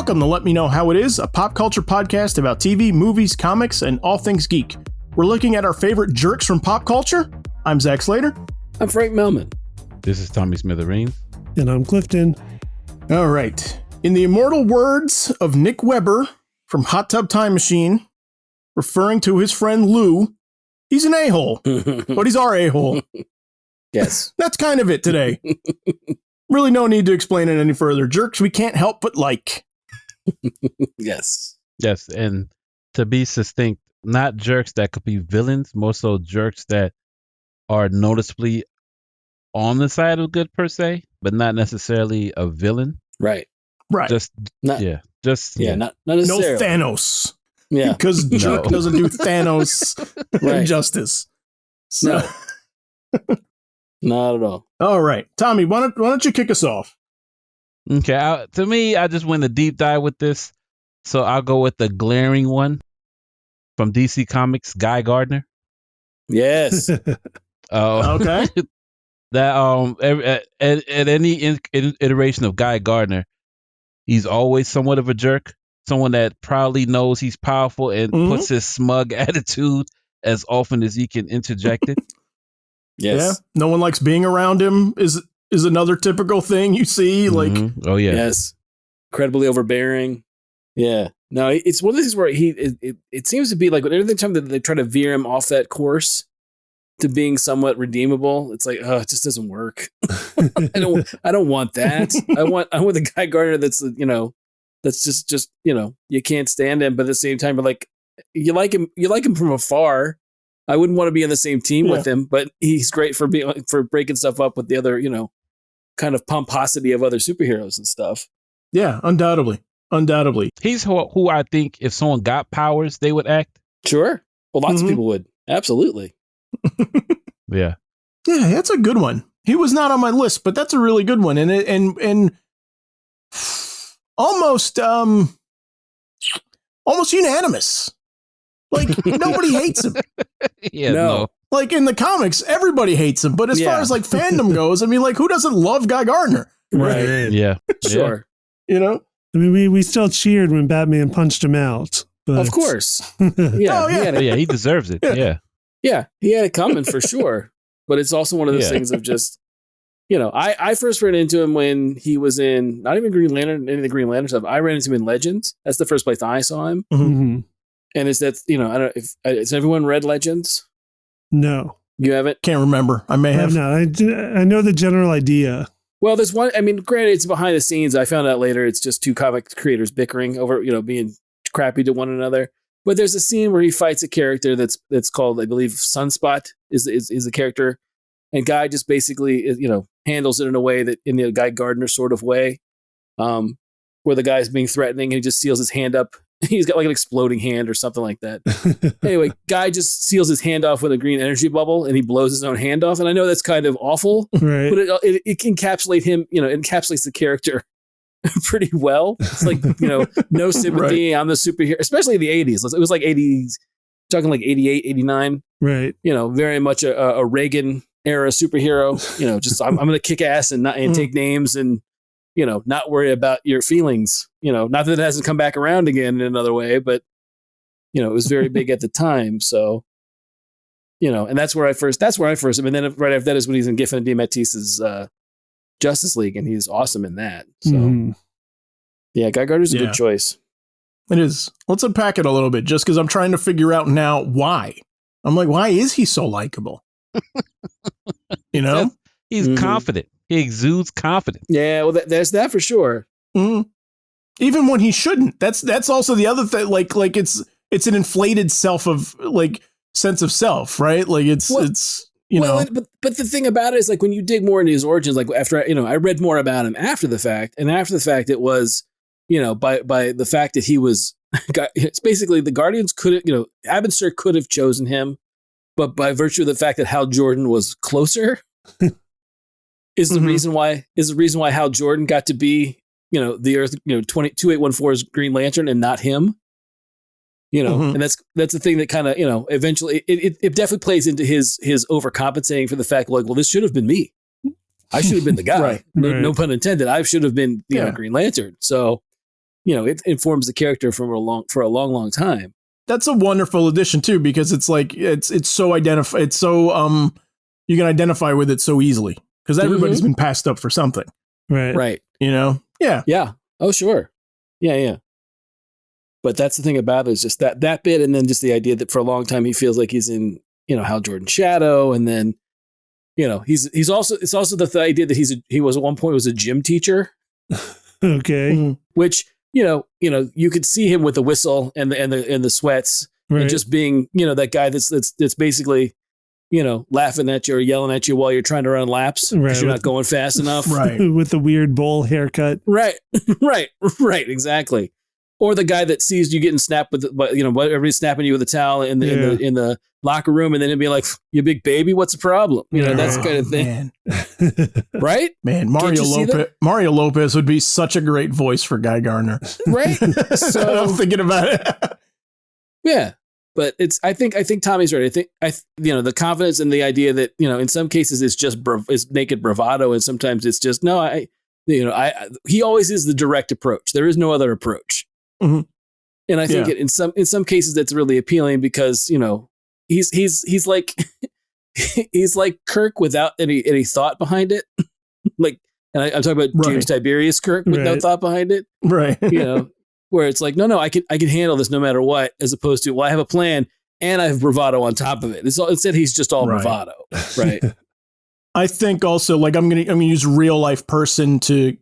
Welcome to Let Me Know How It Is, a pop culture podcast about TV, movies, comics, and all things geek. We're looking at our favorite jerks from pop culture. I'm Zach Slater. I'm Frank Melman. This is Tommy Smithereens. And I'm Clifton. All right. In the immortal words of Nick Weber from Hot Tub Time Machine, referring to his friend Lou, he's an a-hole, but he's our a-hole. Yes. That's kind of it today. Really no need to explain it any further. Jerks we can't help but like. Yes. Yes, and to be succinct, not jerks that could be villains, more so jerks that are noticeably on the side of good per se, but not necessarily a villain. Right. Right. Not not no necessarily. Thanos. Yeah. Because jerk doesn't do Thanos Right. justice. So. No. Not at all. All right. Tommy, why don't you kick us off? Okay, to me, I just went a deep dive with this, so I'll go with the glaring one from DC Comics, Guy Gardner. Yes. Okay. That at any iteration of Guy Gardner, he's always somewhat of a jerk, someone that proudly knows he's powerful and puts his smug attitude as often as he can interject it. Yes. Yeah. No one likes being around him is another typical thing you see. Like, oh yeah, Yes. Incredibly overbearing. Yeah. No, it's one of these where it seems to be like every time that they try to veer him off that course to being somewhat redeemable, it's like, it just doesn't work. I don't want that. I want the Guy Gardner that's that's just you can't stand him, but at the same time, like you like him from afar. I wouldn't want to be on the same team with him, but he's great for breaking stuff up with the other, kind of pomposity of other superheroes and stuff. yeah, undoubtedly. he's who I think if someone got powers, they would act. Sure. Well, lots of people would. Absolutely. Yeah. Yeah, that's a good one. He was not on my list, but that's a really good one. And almost unanimous. Like, nobody hates him. Yeah, No. Like, in the comics, everybody hates him. But as far as, like, fandom goes, I mean, like, who doesn't love Guy Gardner? Right. Yeah. Sure. You know? I mean, we still cheered when Batman punched him out. But Of course. Oh, yeah. Yeah, he deserves it. Yeah. Yeah. He had it coming for sure. But it's also one of those things of just, I first ran into him when he was in, not even Green Lantern, any of the Green Lantern stuff. I ran into him in Legends. That's the first place I saw him. Mhm. And it's that, I don't know if, has everyone read Legends? No, You haven't? Can't remember. I may I have have. not. I know the general idea. Well, there's one, granted, it's behind the scenes. I found out later it's just two comic creators bickering over, being crappy to one another. But there's a scene where he fights a character that's called, I believe, Sunspot is the character. And Guy just basically, handles it in a way that, in the Guy Gardner sort of way, where the guy's being threatening and he just seals his hand up. He's got like an exploding hand or something like that. Anyway, Guy just seals his hand off with a green energy bubble and he blows his own hand off. And I know that's kind of awful, Right. but it can encapsulate him, it encapsulates the character pretty well. It's like, no sympathy. I'm the superhero, especially in the 80s. It was like 80s, talking like 88, 89, Right. very much a Reagan era superhero, just I'm going to kick ass and take names and, not worry about your feelings, not that it hasn't come back around again in another way, but, it was very big at the time. So, and that's where I first, and then right after that is when he's in Giffen and DeMatteis's Justice League, and he's awesome in that. So, yeah, Guy Gardner's a good choice. It is. Let's unpack it a little bit, just because I'm trying to figure out now why. I'm like, why is he so likable? He's confident. He exudes confidence. Yeah, well, there's that for sure. Mm-hmm. Even when he shouldn't. That's also the other thing. Like it's an inflated sense of self, right? Like it's But the thing about it is, like, when you dig more into his origins, like after I read more about him after the fact, and after the fact it was, by the fact that he was, it's basically the Guardians could have, Abin could have chosen him, but by virtue of the fact that Hal Jordan was closer. Is the reason why Hal Jordan got to be, the Earth, 2814's Green Lantern and not him, and that's the thing that kind of, eventually it definitely plays into his overcompensating for the fact, like, well, this should have been me. I should have been the guy. Right. No pun intended. I should have been, Green Lantern. So, it informs the character for a long time. That's a wonderful addition too, because it's like it's so you can identify with it so easily because everybody's been passed up for something. Right. Yeah. Oh, sure. Yeah. But that's the thing about it is just that bit, and then just the idea that for a long time he feels like he's in, Hal Jordan's shadow, and then, it's also the idea that he was at one point was a gym teacher. Okay. Which, you could see him with the whistle and the sweats, and just being, that guy that's basically, laughing at you or yelling at you while you're trying to run laps because you're not going fast enough. Right. With the weird bowl haircut. Right. Exactly. Or the guy that sees you getting snapped with, everybody's snapping you with a towel in the locker room, and then it'd be like, "You big baby, what's the problem?" That's the kind of thing. Man. Right? Man, Mario Lopez would be such a great voice for Guy Gardner. Right? So I'm thinking about it. Yeah. But I think Tommy's right. I think the confidence and the idea that, in some cases it's just is naked bravado, and sometimes it's just he always is the direct approach. There is no other approach. Mm-hmm. And I think in some cases that's really appealing because, he's like he's like Kirk without any thought behind it. Like, and I'm talking about James Tiberius Kirk with no thought behind it. Right. Where it's like, no, I can handle this no matter what, as opposed to, well, I have a plan and I have bravado on top of it. Instead he's just all bravado. Right. I think also, like, I'm gonna use real life person to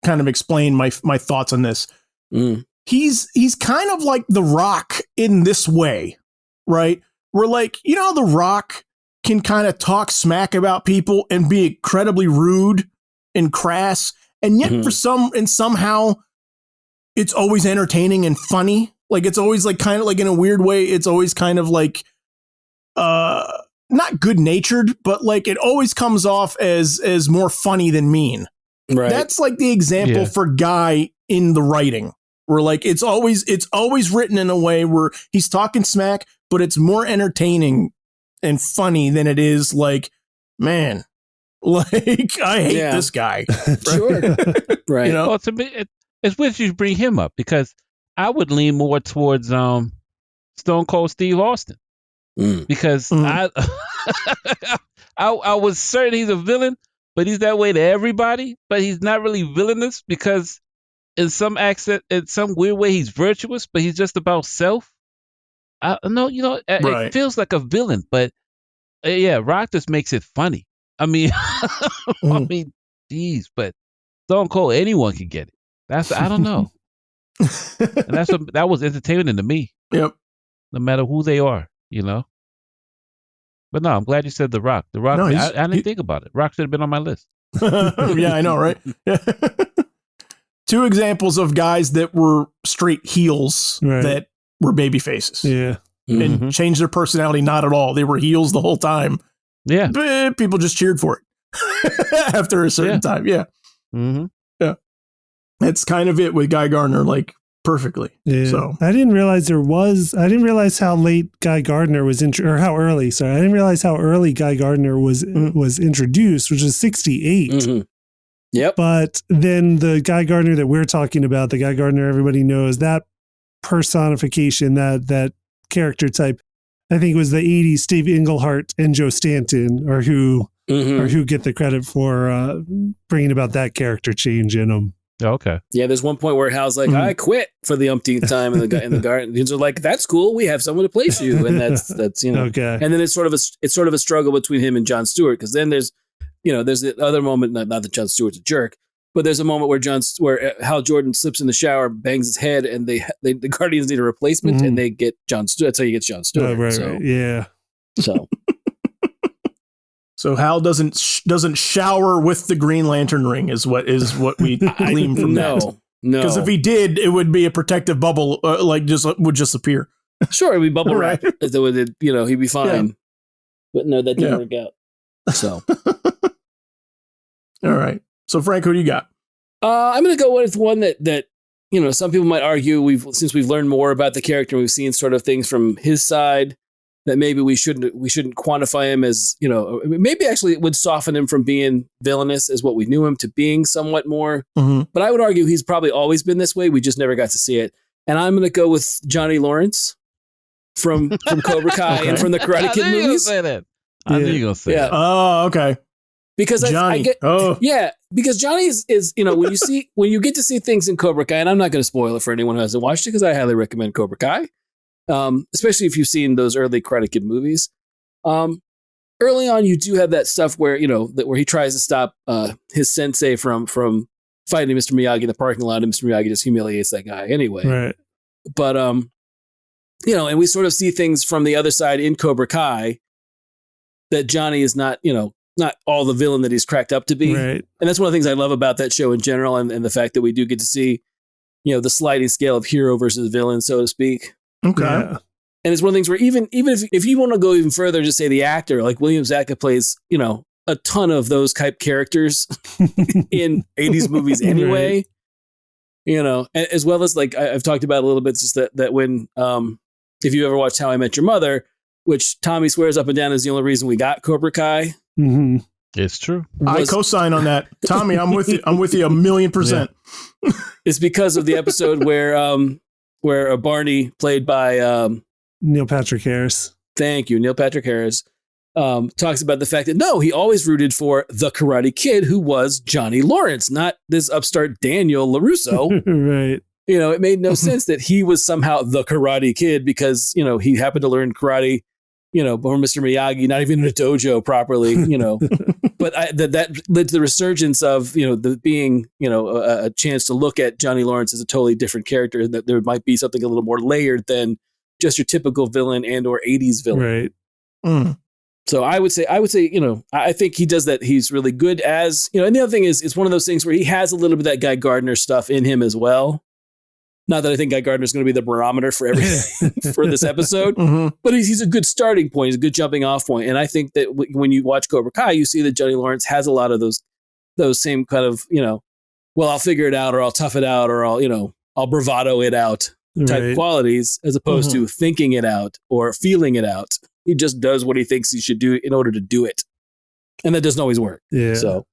kind of explain my thoughts on this. Mm. He's kind of like The Rock in this way, right? Where, like, The Rock can kind of talk smack about people and be incredibly rude and crass, and yet somehow it's always entertaining and funny. Like, it's always like kind of like in a weird way, it's always kind of like not good natured, but like it always comes off as more funny than mean. Right. That's like the example for Guy in the writing. Where, like, it's always written in a way where he's talking smack, but it's more entertaining and funny than it is like, man, like, I hate this guy. Sure. Right. Well, to me, it's weird you bring him up because I would lean more towards Stone Cold Steve Austin because I was certain he's a villain, but he's that way to everybody. But he's not really villainous because in some weird way he's virtuous, but he's just about self. It feels like a villain, but Rock just makes it funny. I mean, geez, but Stone Cold, anyone can get it. I don't know. And that was entertaining to me. Yep. No matter who they are, But no, I'm glad you said The Rock. The Rock, I didn't think about it. Rock should have been on my list. Yeah, I know, right? Two examples of guys that were straight heels that were baby faces. Yeah. And changed their personality not at all. They were heels the whole time. Yeah. But people just cheered for it after a certain time. Yeah. Mm-hmm. Yeah. That's kind of it with Guy Gardner, like, perfectly. Yeah. So I didn't realize how late Guy Gardner was or how early. Sorry. I didn't realize how early Guy Gardner was introduced, which is 68. Mm-hmm. Yep. But then the Guy Gardner that we're talking about, the Guy Gardner everybody knows, that personification, that character type, I think was the 80s Steve Englehart and Joe Stanton are who get the credit for bringing about that character change in them. Okay. Yeah, there's one point where Hal's like, I quit for the umpteenth time in the garden. And they're like, that's cool. We have someone to place you. And that's Okay. And then it's sort of a struggle between him and Jon Stewart, because then there's the other moment, not that Jon Stewart's a jerk, but there's a moment where Hal Jordan slips in the shower, bangs his head, and the Guardians need a replacement, and they get Jon Stewart. That's how you get Jon Stewart. Oh, right, so, right. Yeah. So. So Hal doesn't shower with the Green Lantern ring is what we glean from that. No, because if he did, it would be a protective bubble, would just appear. Sure, it'd be bubble wrap. Right. He'd be fine. Yeah. But no, that didn't work out. So, all right. So Frank, who do you got? I'm going to go with one that some people might argue since we've learned more about the character, we've seen sort of things from his side, that maybe we shouldn't quantify him as, maybe actually it would soften him from being villainous as what we knew him to being somewhat more. Mm-hmm. But I would argue he's probably always been this way. We just never got to see it. And I'm going to go with Johnny Lawrence from Cobra Kai and from the Karate Kid movies. I knew you were going to say that. Oh, okay. Because Johnny. Because Johnny is when you get to see things in Cobra Kai, and I'm not going to spoil it for anyone who hasn't watched it because I highly recommend Cobra Kai, especially if you've seen those early Karate Kid movies. Early on, you do have that stuff where where he tries to stop his sensei from fighting Mr. Miyagi in the parking lot, and Mr. Miyagi just humiliates that guy anyway. Right. But and we sort of see things from the other side in Cobra Kai that Johnny is not all the villain that he's cracked up to be. Right. And that's one of the things I love about that show in general, and the fact that we do get to see, the sliding scale of hero versus villain, so to speak. Okay. Yeah. And it's one of the things where even if you want to go even further, just say the actor, like William Zabka plays, a ton of those type characters in 80s movies anyway. Right. As well as like I've talked about a little bit, just that when if you ever watched How I Met Your Mother, which Tommy swears up and down is the only reason we got Cobra Kai. Mm-hmm. It's true. I co-sign on that. Tommy, I'm with you. I'm with you 1,000,000%. Yeah. It's because of the episode where Barney, played by Neil Patrick Harris. Thank you, Neil Patrick Harris, talks about the fact that he always rooted for the Karate Kid, who was Johnny Lawrence, not this upstart Daniel LaRusso. Right. It made no sense that he was somehow the Karate Kid because, he happened to learn karate, from Mr. Miyagi, not even in a dojo properly, But that led to the resurgence of, the being, a chance to look at Johnny Lawrence as a totally different character, that there might be something a little more layered than just your typical villain and or 80s villain. Right. Mm. So I would say, I think he does that. He's really good as, and the other thing is, it's one of those things where he has a little bit of that Guy Gardner stuff in him as well. Not that I think Guy Gardner is going to be the barometer for everything for this episode, but he's a good starting point. He's a good jumping off point. And I think that when you watch Cobra Kai, you see that Johnny Lawrence has a lot of those same kind of, well, I'll figure it out, or I'll tough it out, or I'll bravado it out type qualities, as opposed to thinking it out or feeling it out. He just does what he thinks he should do in order to do it. And that doesn't always work. Yeah. So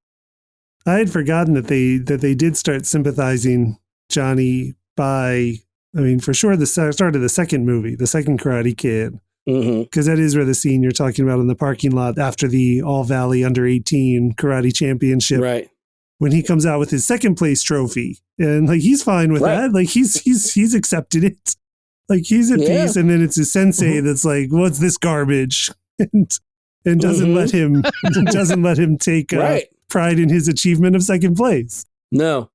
I had forgotten that they did start sympathizing Johnny by, for sure, the start of the second movie, the second Karate Kid, because that is where the scene you're talking about in the parking lot after the All Valley Under 18 Karate Championship, right, when he comes out with his second place trophy, and like he's fine with that, like he's accepted it, like he's at peace, and then it's his sensei that's like, what's this garbage, and doesn't let him take pride in his achievement of second place. No.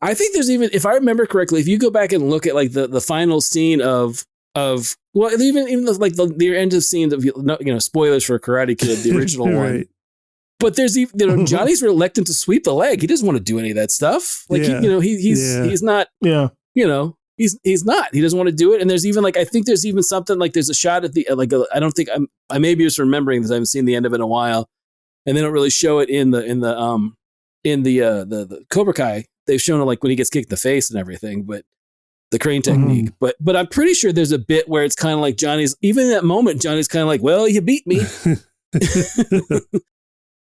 I think there's even, if I remember correctly, if you go back and look at like the final scene of well, even the end of scene of, spoilers for Karate Kid, the original one. But there's even, Johnny's reluctant to sweep the leg. He doesn't want to do any of that stuff. Like, he's not, he's not, he doesn't want to do it. And there's even I think there's even something like there's a shot at the, I don't think I may be just remembering this. I haven't seen the end of it in a while, and they don't really show it in the Cobra Kai. They've shown it like when he gets kicked in the face and everything, but the crane technique. But I'm pretty sure there's a bit where it's kind of like Johnny's, even in that moment, Johnny's kind of like, well, you beat me.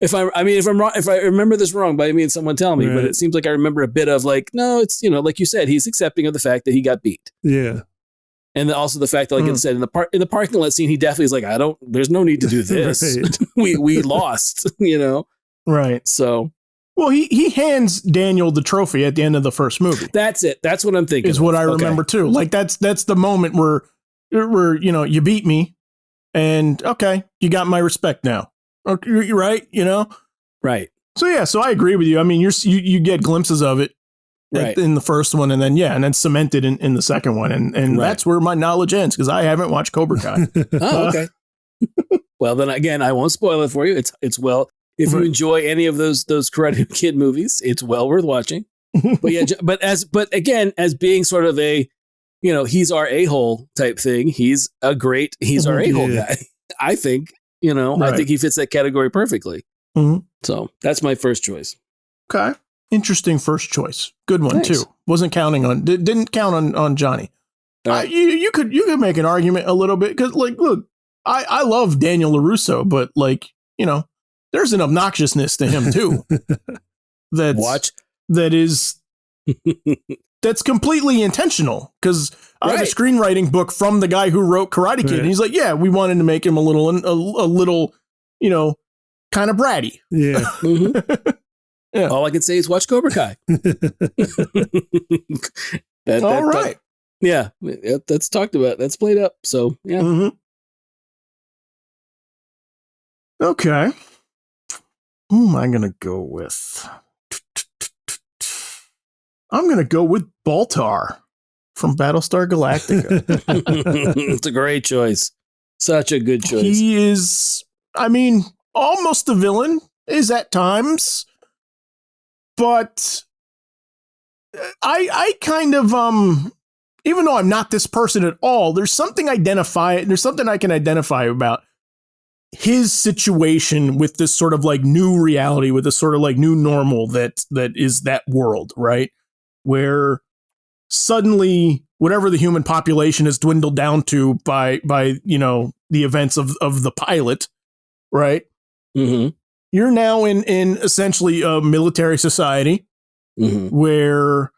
If I'm wrong, if I remember this wrong, by me and someone tell me, but it seems like I remember a bit of like, no, it's, like you said, he's accepting of the fact that he got beat. Yeah. And also the fact that, like I said, in the parking lot scene, he definitely is like, there's no need to do this. we lost, Right. So. Well, he hands Daniel the trophy at the end of the first movie. That's it. That's what I'm thinking. Is what I remember too. Like that's the moment where you beat me, and okay, you got my respect now. Okay, you're right. Right. So I agree with you. I mean, you get glimpses of it in the first one, and then cemented in the second one, and that's where my knowledge ends because I haven't watched Cobra Kai. Oh, okay. Well, then again, I won't spoil it for you. It's well. If you enjoy any of those Karate Kid movies, it's well worth watching. But yeah, but again, as being sort of a, he's our a-hole type thing. He's our a-hole guy. I think, I think he fits that category perfectly. Mm-hmm. So that's my first choice. Okay. Interesting first choice. Good one too. Didn't count on Johnny. Right. You could make an argument a little bit because look, I love Daniel LaRusso, but like, you know, there's an obnoxiousness to him too. That's completely intentional, because I have a screenwriting book from the guy who wrote Karate Kid, and he's like, yeah, we wanted to make him a little, you know, kind of bratty. Yeah. Yeah. All I can say is watch Cobra Kai. All right. Yeah, that's talked about. That's played up. So yeah. Mm-hmm. Okay. Who am I gonna go with? I'm gonna go with Baltar from Battlestar Galactica. It's a great choice. Such a good choice. He is, I mean, almost a villain, is at times, but I kind of even though I'm not this person at all, there's something I can identify about his situation with this sort of like new reality, with this sort of like new normal that is that world, right? Where suddenly whatever the human population has dwindled down to by you know, the events of the pilot, right? Mm-hmm. You're now in essentially a military society where,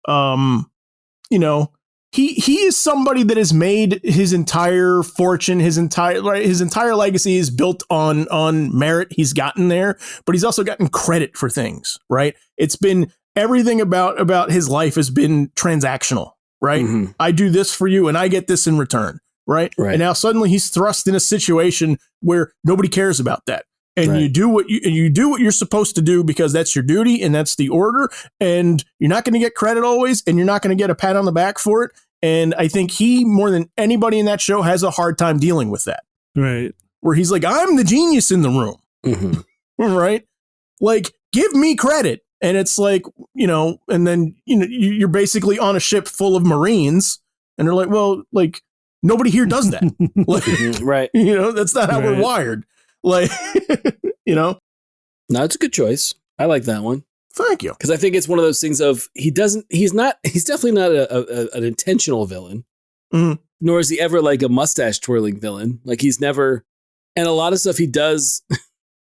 you know, he is somebody that has made his entire fortune, his entire legacy is built on merit. He's gotten there, but he's also gotten credit for things, right? It's been everything about his life has been transactional, right? Mm-hmm. I do this for you and I get this in return, right? And now suddenly he's thrust in a situation where nobody cares about that. And you do what you're supposed to do because that's your duty and that's the order, and you're not going to get credit always, and you're not going to get a pat on the back for it. And I think he, more than anybody in that show, has a hard time dealing with that. Right. Where he's like, I'm the genius in the room. Mm-hmm. Right. Like, give me credit. And it's like, you know, and then, you know, you're basically on a ship full of Marines, and they're like, well, like, nobody here does that. Like, right. You know, that's not how we're wired. Like, you know. No, it's a good choice. I like that one. Thank you. Because I think it's one of those things of he's definitely not an intentional villain, nor is he ever like a mustache twirling villain. Like he's never, and a lot of stuff he does,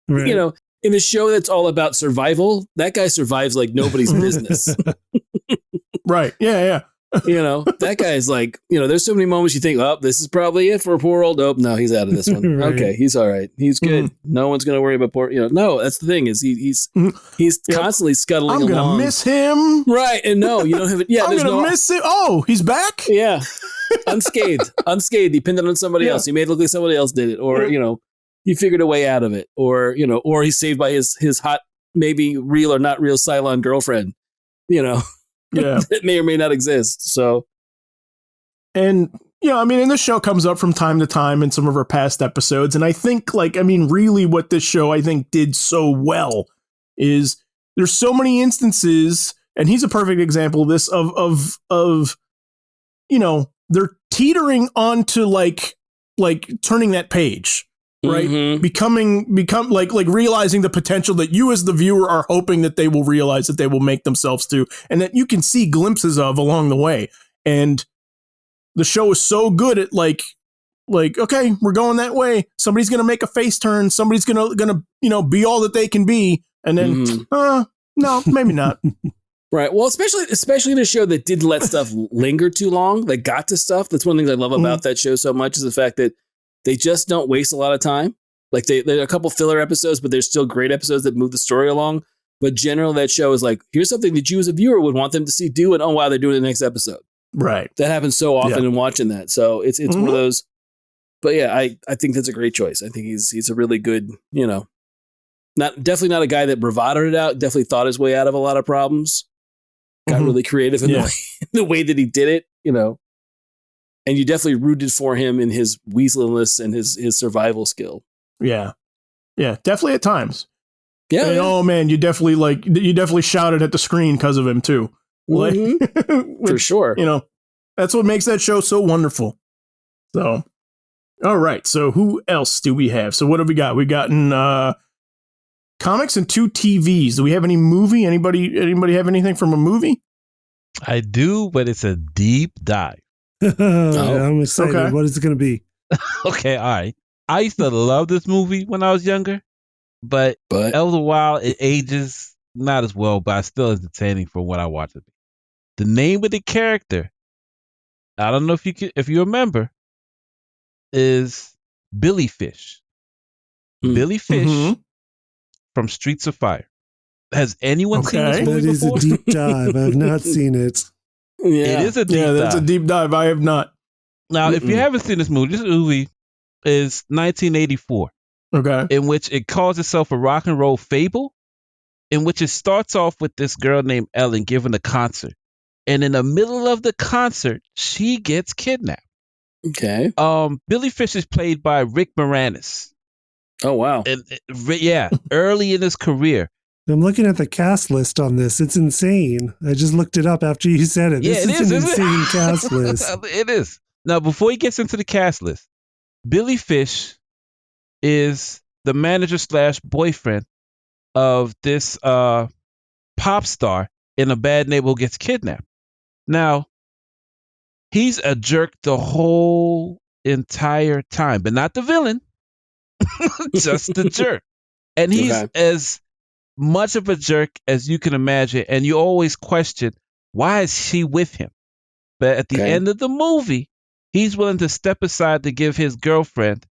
you know, in a show that's all about survival, that guy survives like nobody's business. Right. Yeah. You know, that guy's like, you know, there's so many moments you think, oh, this is probably it for poor old Dope. No, he's out of this one. Right. Okay, he's all right. He's good. No one's going to worry about poor, you know, no, that's the thing is he's constantly scuttling along. I'm going to miss him. Right. And no, you don't have it. Yeah. I'm going to miss him. Oh, he's back? Yeah. Unscathed. He pinned it on somebody else. He made it look like somebody else did it. Or, you know, he figured a way out of it. Or, you know, or he's saved by his hot, maybe real or not real Cylon girlfriend, you know. Yeah. It may or may not exist. So, and you know, I mean, and this show comes up from time to time in some of our past episodes, and I think, like, I mean, really, what this show I think did so well is there's so many instances, and he's a perfect example of this of you know, they're teetering onto like turning that page. Right. Become like realizing the potential that you as the viewer are hoping that they will realize, that they will make themselves to, and that you can see glimpses of along the way. And the show is so good at like, okay, we're going that way. Somebody's going to make a face turn. Somebody's going to, you know, be all that they can be. And then, no, maybe not. Right. Well, especially in a show that didn't let stuff linger too long, that got to stuff. That's one of the things I love about that show so much, is the fact that they just don't waste a lot of time. Like there are a couple filler episodes, but there's still great episodes that move the story along. But generally, that show is like, here's something that you as a viewer would want them to see do, and oh wow, they're doing the next episode. Right. That happens so often in watching that. So it's one of those. But yeah, I think that's a great choice. I think he's a really good, you know, definitely not a guy that bravadoed it out. Definitely thought his way out of a lot of problems. Got really creative in the way that he did it, you know. And you definitely rooted for him in his weaseliness and his survival skill. Yeah. Yeah, definitely at times. Yeah. And, oh man, you definitely shouted at the screen because of him too. Like, for sure. You know, that's what makes that show so wonderful. So, all right. So who else do we have? So what have we got? We've gotten comics and 2 TVs. Do we have any movie? Anybody have anything from a movie? I do, but it's a deep dive. I'm excited. Okay. What is it going to be? Okay, all right. I used to love this movie when I was younger, but after a while it ages not as well, but it's still entertaining for what I watch it. The name of the character, I don't know if you remember, is Billy Fish. Billy Fish from Streets of Fire. Has anyone seen this movie before? That is a deep dive. I've not seen it. Yeah. It is a deep dive. That's a deep dive. I have not. Now, if you haven't seen this movie is 1984. Okay. In which it calls itself a rock and roll fable, in which it starts off with this girl named Ellen giving a concert. And in the middle of the concert, she gets kidnapped. Okay. Billy Fish is played by Rick Moranis. Oh, wow. And early in his career. I'm looking at the cast list on this. It's insane. I just looked it up after you said it. This is an insane cast list. It is. Now, before he gets into the cast list, Billy Fish is the manager / boyfriend of this pop star in a bad neighborhood who gets kidnapped. Now, he's a jerk the whole entire time, but not the villain, just the jerk. And he's as much of a jerk as you can imagine, and you always question, why is she with him? But at the end of the movie, he's willing to step aside to give his girlfriend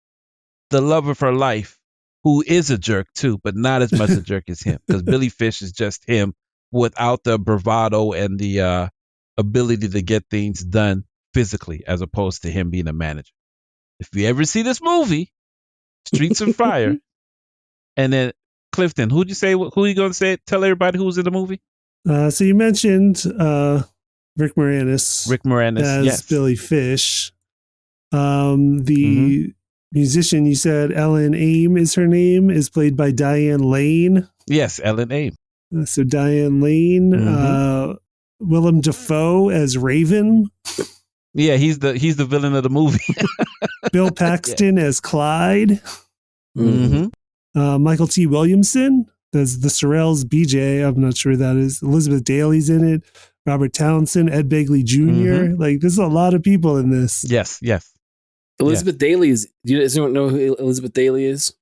the love of her life, who is a jerk too, but not as much a jerk as him, because Billy Fish is just him without the bravado and the ability to get things done physically, as opposed to him being a manager. If you ever see this movie, Streets of Fire, and then Clifton, who are you going to say? Tell everybody who's in the movie. So you mentioned Rick Moranis. Rick Moranis as Billy Fish. The musician, you said Ellen Aim is her name, is played by Diane Lane. Yes, Ellen Aim. So Diane Lane. Willem Dafoe as Raven. Yeah, he's the villain of the movie. Bill Paxton as Clyde. Michael T. Williamson as the Sorrells BJ. I'm not sure who that is. Elizabeth Daly's in it. Robert Townsend, Ed Begley Jr. Like, there's a lot of people in this. Yes. Elizabeth Daly is. Does anyone know who Elizabeth Daly is?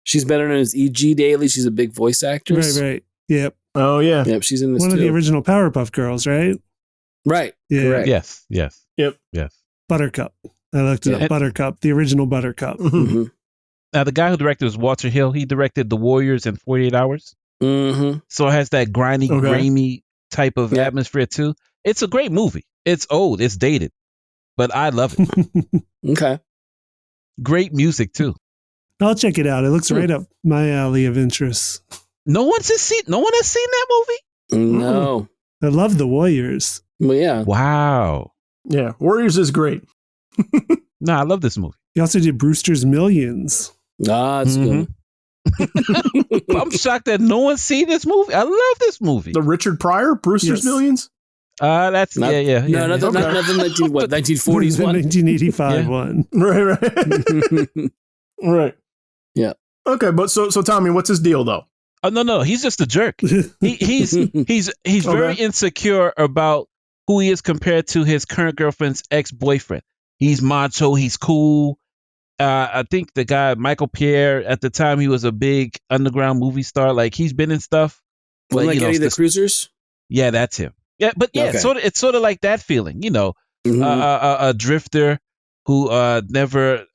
She's better known as E.G. Daly. She's a big voice actress. Right. Yep. Oh, yeah. Yep, she's in this One too. of the original Powerpuff Girls, right? Right. Yeah. Correct. Yes. Yep. Yes. Buttercup. I looked it up. Buttercup, the original Buttercup. Now, the guy who directed was Walter Hill. He directed The Warriors in 48 Hours. So it has that grimy, grainy type of atmosphere, too. It's a great movie. It's old. It's dated. But I love it. Okay. Great music, too. I'll check it out. It looks right up my alley of interest. No one has seen that movie? No. I love The Warriors. Well, yeah. Wow. Yeah. Warriors is great. No, I love this movie. He also did Brewster's Millions. That's good. I'm shocked that no one's seen this movie. I love this movie. The Richard Pryor, Brewster's Millions? That's not the 1940s one. 1985 one. Right. Right. Yeah. Okay, but so Tommy, what's his deal though? Oh no, he's just a jerk. He's very insecure about who he is compared to his current girlfriend's ex-boyfriend. He's macho, he's cool. I think the guy Michael Pierre, at the time he was a big underground movie star. Like, he's been in stuff. But, like Eddie the Cruisers? Yeah, that's him. Yeah, but yeah, okay. It's sort of like that feeling, a drifter who never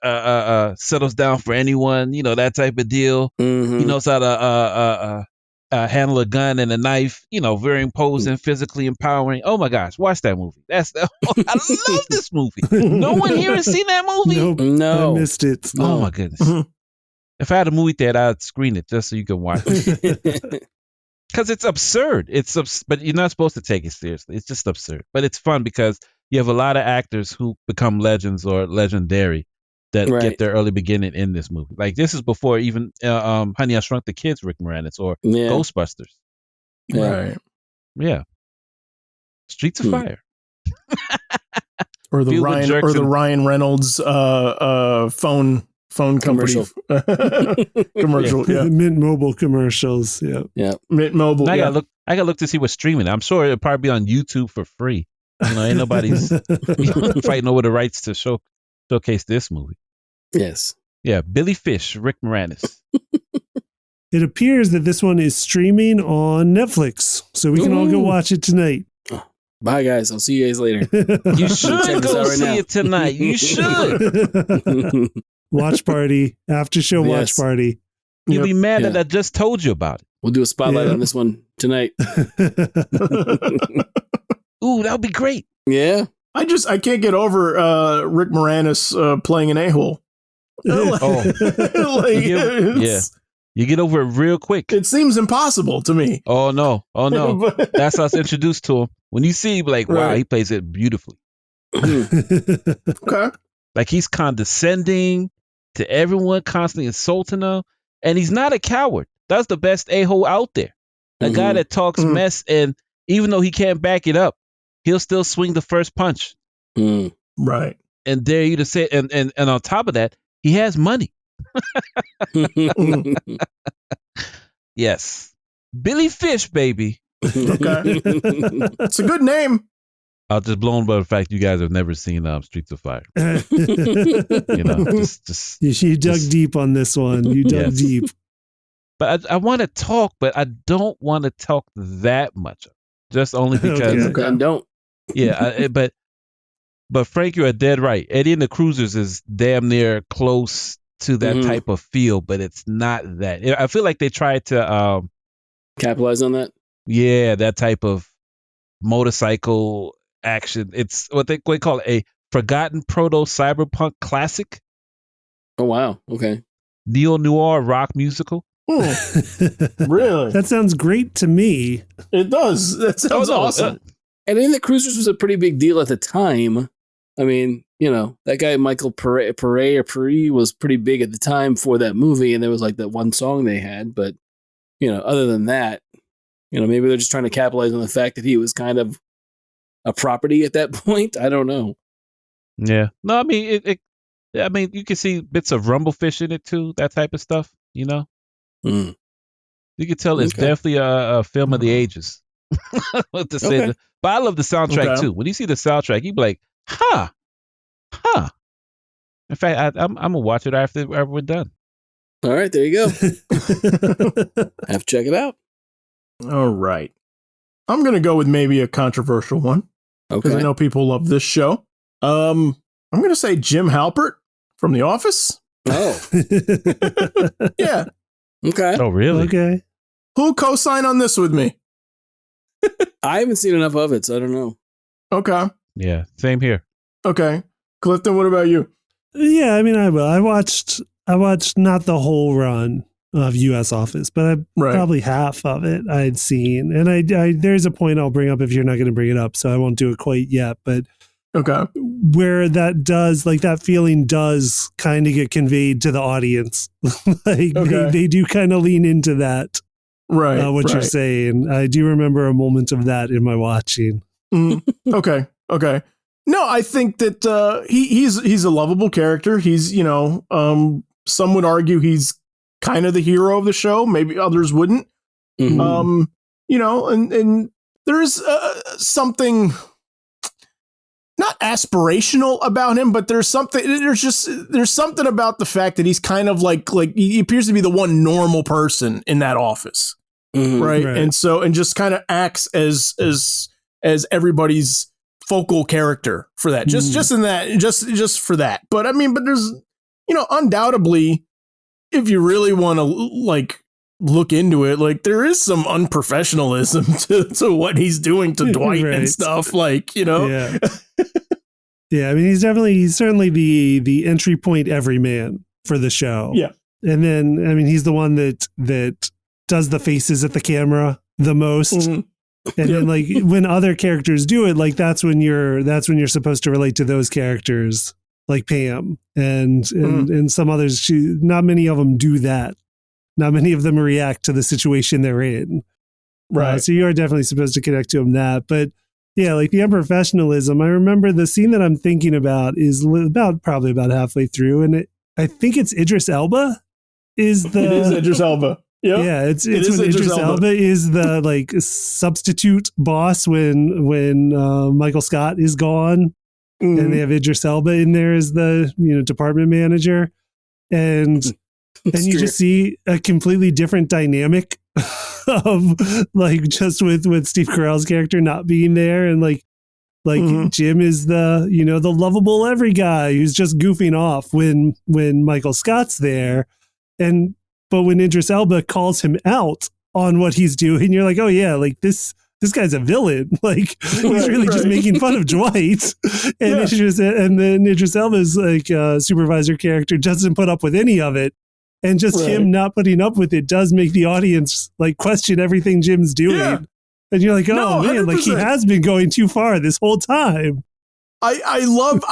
settles down for anyone, that type of deal. He knows how to handle a gun and a knife, very imposing, physically empowering. Oh my gosh, watch that movie. I love this movie. No one here has seen that movie? Nope, no. I missed it. Oh my goodness. If I had a movie theater, I'd screen it just so you can watch it. Because it's absurd. But you're not supposed to take it seriously. It's just absurd. But it's fun because you have a lot of actors who become legends or legendary that get their early beginning in this movie. Like, this is before even Honey, I Shrunk the Kids, Rick Moranis, or Ghostbusters. Yeah. Right. Yeah. Streets of Fire. Or the Ryan Reynolds phone commercial. Commercial, yeah. Mint Mobile commercials. Yeah. Mint Mobile. I gotta look to see what's streaming. I'm sure it'll probably be on YouTube for free. Ain't nobody's fighting over the rights to showcase this movie. Yes. Yeah, Billy Fish, Rick Moranis. It appears that this one is streaming on Netflix, so we can all go watch it tonight. Bye, guys. I'll see you guys later. You should go see it tonight. You should. Watch party, after show watch party. You'll be mad that I just told you about it. We'll do a spotlight on this one tonight. Ooh, that would be great. Yeah. I can't get over Rick Moranis playing an a-hole. You get over it real quick. It seems impossible to me. Oh no. That's how I was introduced to him. When you see him, like, wow, he plays it beautifully. Okay. Like, he's condescending to everyone, constantly insulting them. And he's not a coward. That's the best a-hole out there. A guy that talks mess, and even though he can't back it up, he'll still swing the first punch. Right. And dare you to say, and on top of that, he has money. Yes. Billy Fish, baby. Okay. It's a good name. I'll just blown by the fact you guys have never seen Streets of Fire. You dug deep on this one. You dug deep. But I want to talk, but I don't want to talk that much. Just only because I don't. Yeah, but Frank, you're dead right. Eddie and the Cruisers is damn near close to that type of feel, but it's not that. I feel like they tried to capitalize on that. Yeah, that type of motorcycle action. It's what they call it, a forgotten proto-cyberpunk classic. Oh, wow. Okay. Neo-noir rock musical. Really? That sounds great to me. It does. That sounds awesome. And In the Cruisers was a pretty big deal at the time. I mean, that guy Michael Pare was pretty big at the time for that movie, and there was like that one song they had. But, other than that, maybe they're just trying to capitalize on the fact that he was kind of a property at that point. I don't know. Yeah. No, I mean, I mean, you can see bits of Rumblefish in it too, that type of stuff, You can tell it's definitely a film of the ages. To say that. But I love the soundtrack too. When you see the soundtrack, you be like, huh. In fact, I'm going to watch it after we're done. All right, there you go. Have to check it out. All right. I'm going to go with maybe a controversial one. Okay. Because I know people love this show. I'm going to say Jim Halpert from The Office. Oh. Yeah. Okay. Oh, really? Okay. Who'll co-sign on this with me? I haven't seen enough of it, so I don't know. Okay. Yeah, same here. Okay. Clifton, what about you? Yeah, I mean, I will. I watched not the whole run of U.S. Office, but probably half of it I'd seen. And I there's a point I'll bring up if you're not going to bring it up, so I won't do it quite yet. But where that does, like, that feeling does kind of get conveyed to the audience. They do kind of lean into that. Right. You're saying. I do remember a moment of that in my watching. Okay. No, I think that he's a lovable character. He's, some would argue he's kind of the hero of the show. Maybe others wouldn't. And there's something not aspirational about him, but there's something about the fact that he's kind of like he appears to be the one normal person in that office. Right. And just kind of acts as everybody's focal character for that. Just in that, just for that. But I mean, there's, undoubtedly, if you really want to look into it, there is some unprofessionalism to what he's doing to Dwight and stuff. Yeah. Yeah. I mean, he's certainly the entry point everyman for the show. Yeah. And then, I mean, he's the one that does the faces at the camera the most. And then, when other characters do it, that's when you're supposed to relate to those characters, like Pam and some others. Not many of them do that. Not many of them react to the situation they're in. Right. So you are definitely supposed to connect to them that. But yeah, the unprofessionalism. I remember the scene that I'm thinking about is probably about halfway through, and I think it's Idris Elba. It is Idris Elba. Yep. Yeah, it's when Idris Elba is the substitute boss when Michael Scott is gone, and they have Idris Elba in there as the department manager. and you just see a completely different dynamic of like just with Steve Carell's character not being there, and like Jim is the the lovable every guy who's just goofing off when Michael Scott's there, but when Idris Elba calls him out on what he's doing, you're like, oh yeah, like this guy's a villain. Like he's really just making fun of Dwight, and and then Idris Elba's like supervisor character doesn't put up with any of it, and just him not putting up with it does make the audience like question everything Jim's doing. Yeah. And you're like, oh man, 100%. Like he has been going too far this whole time. I love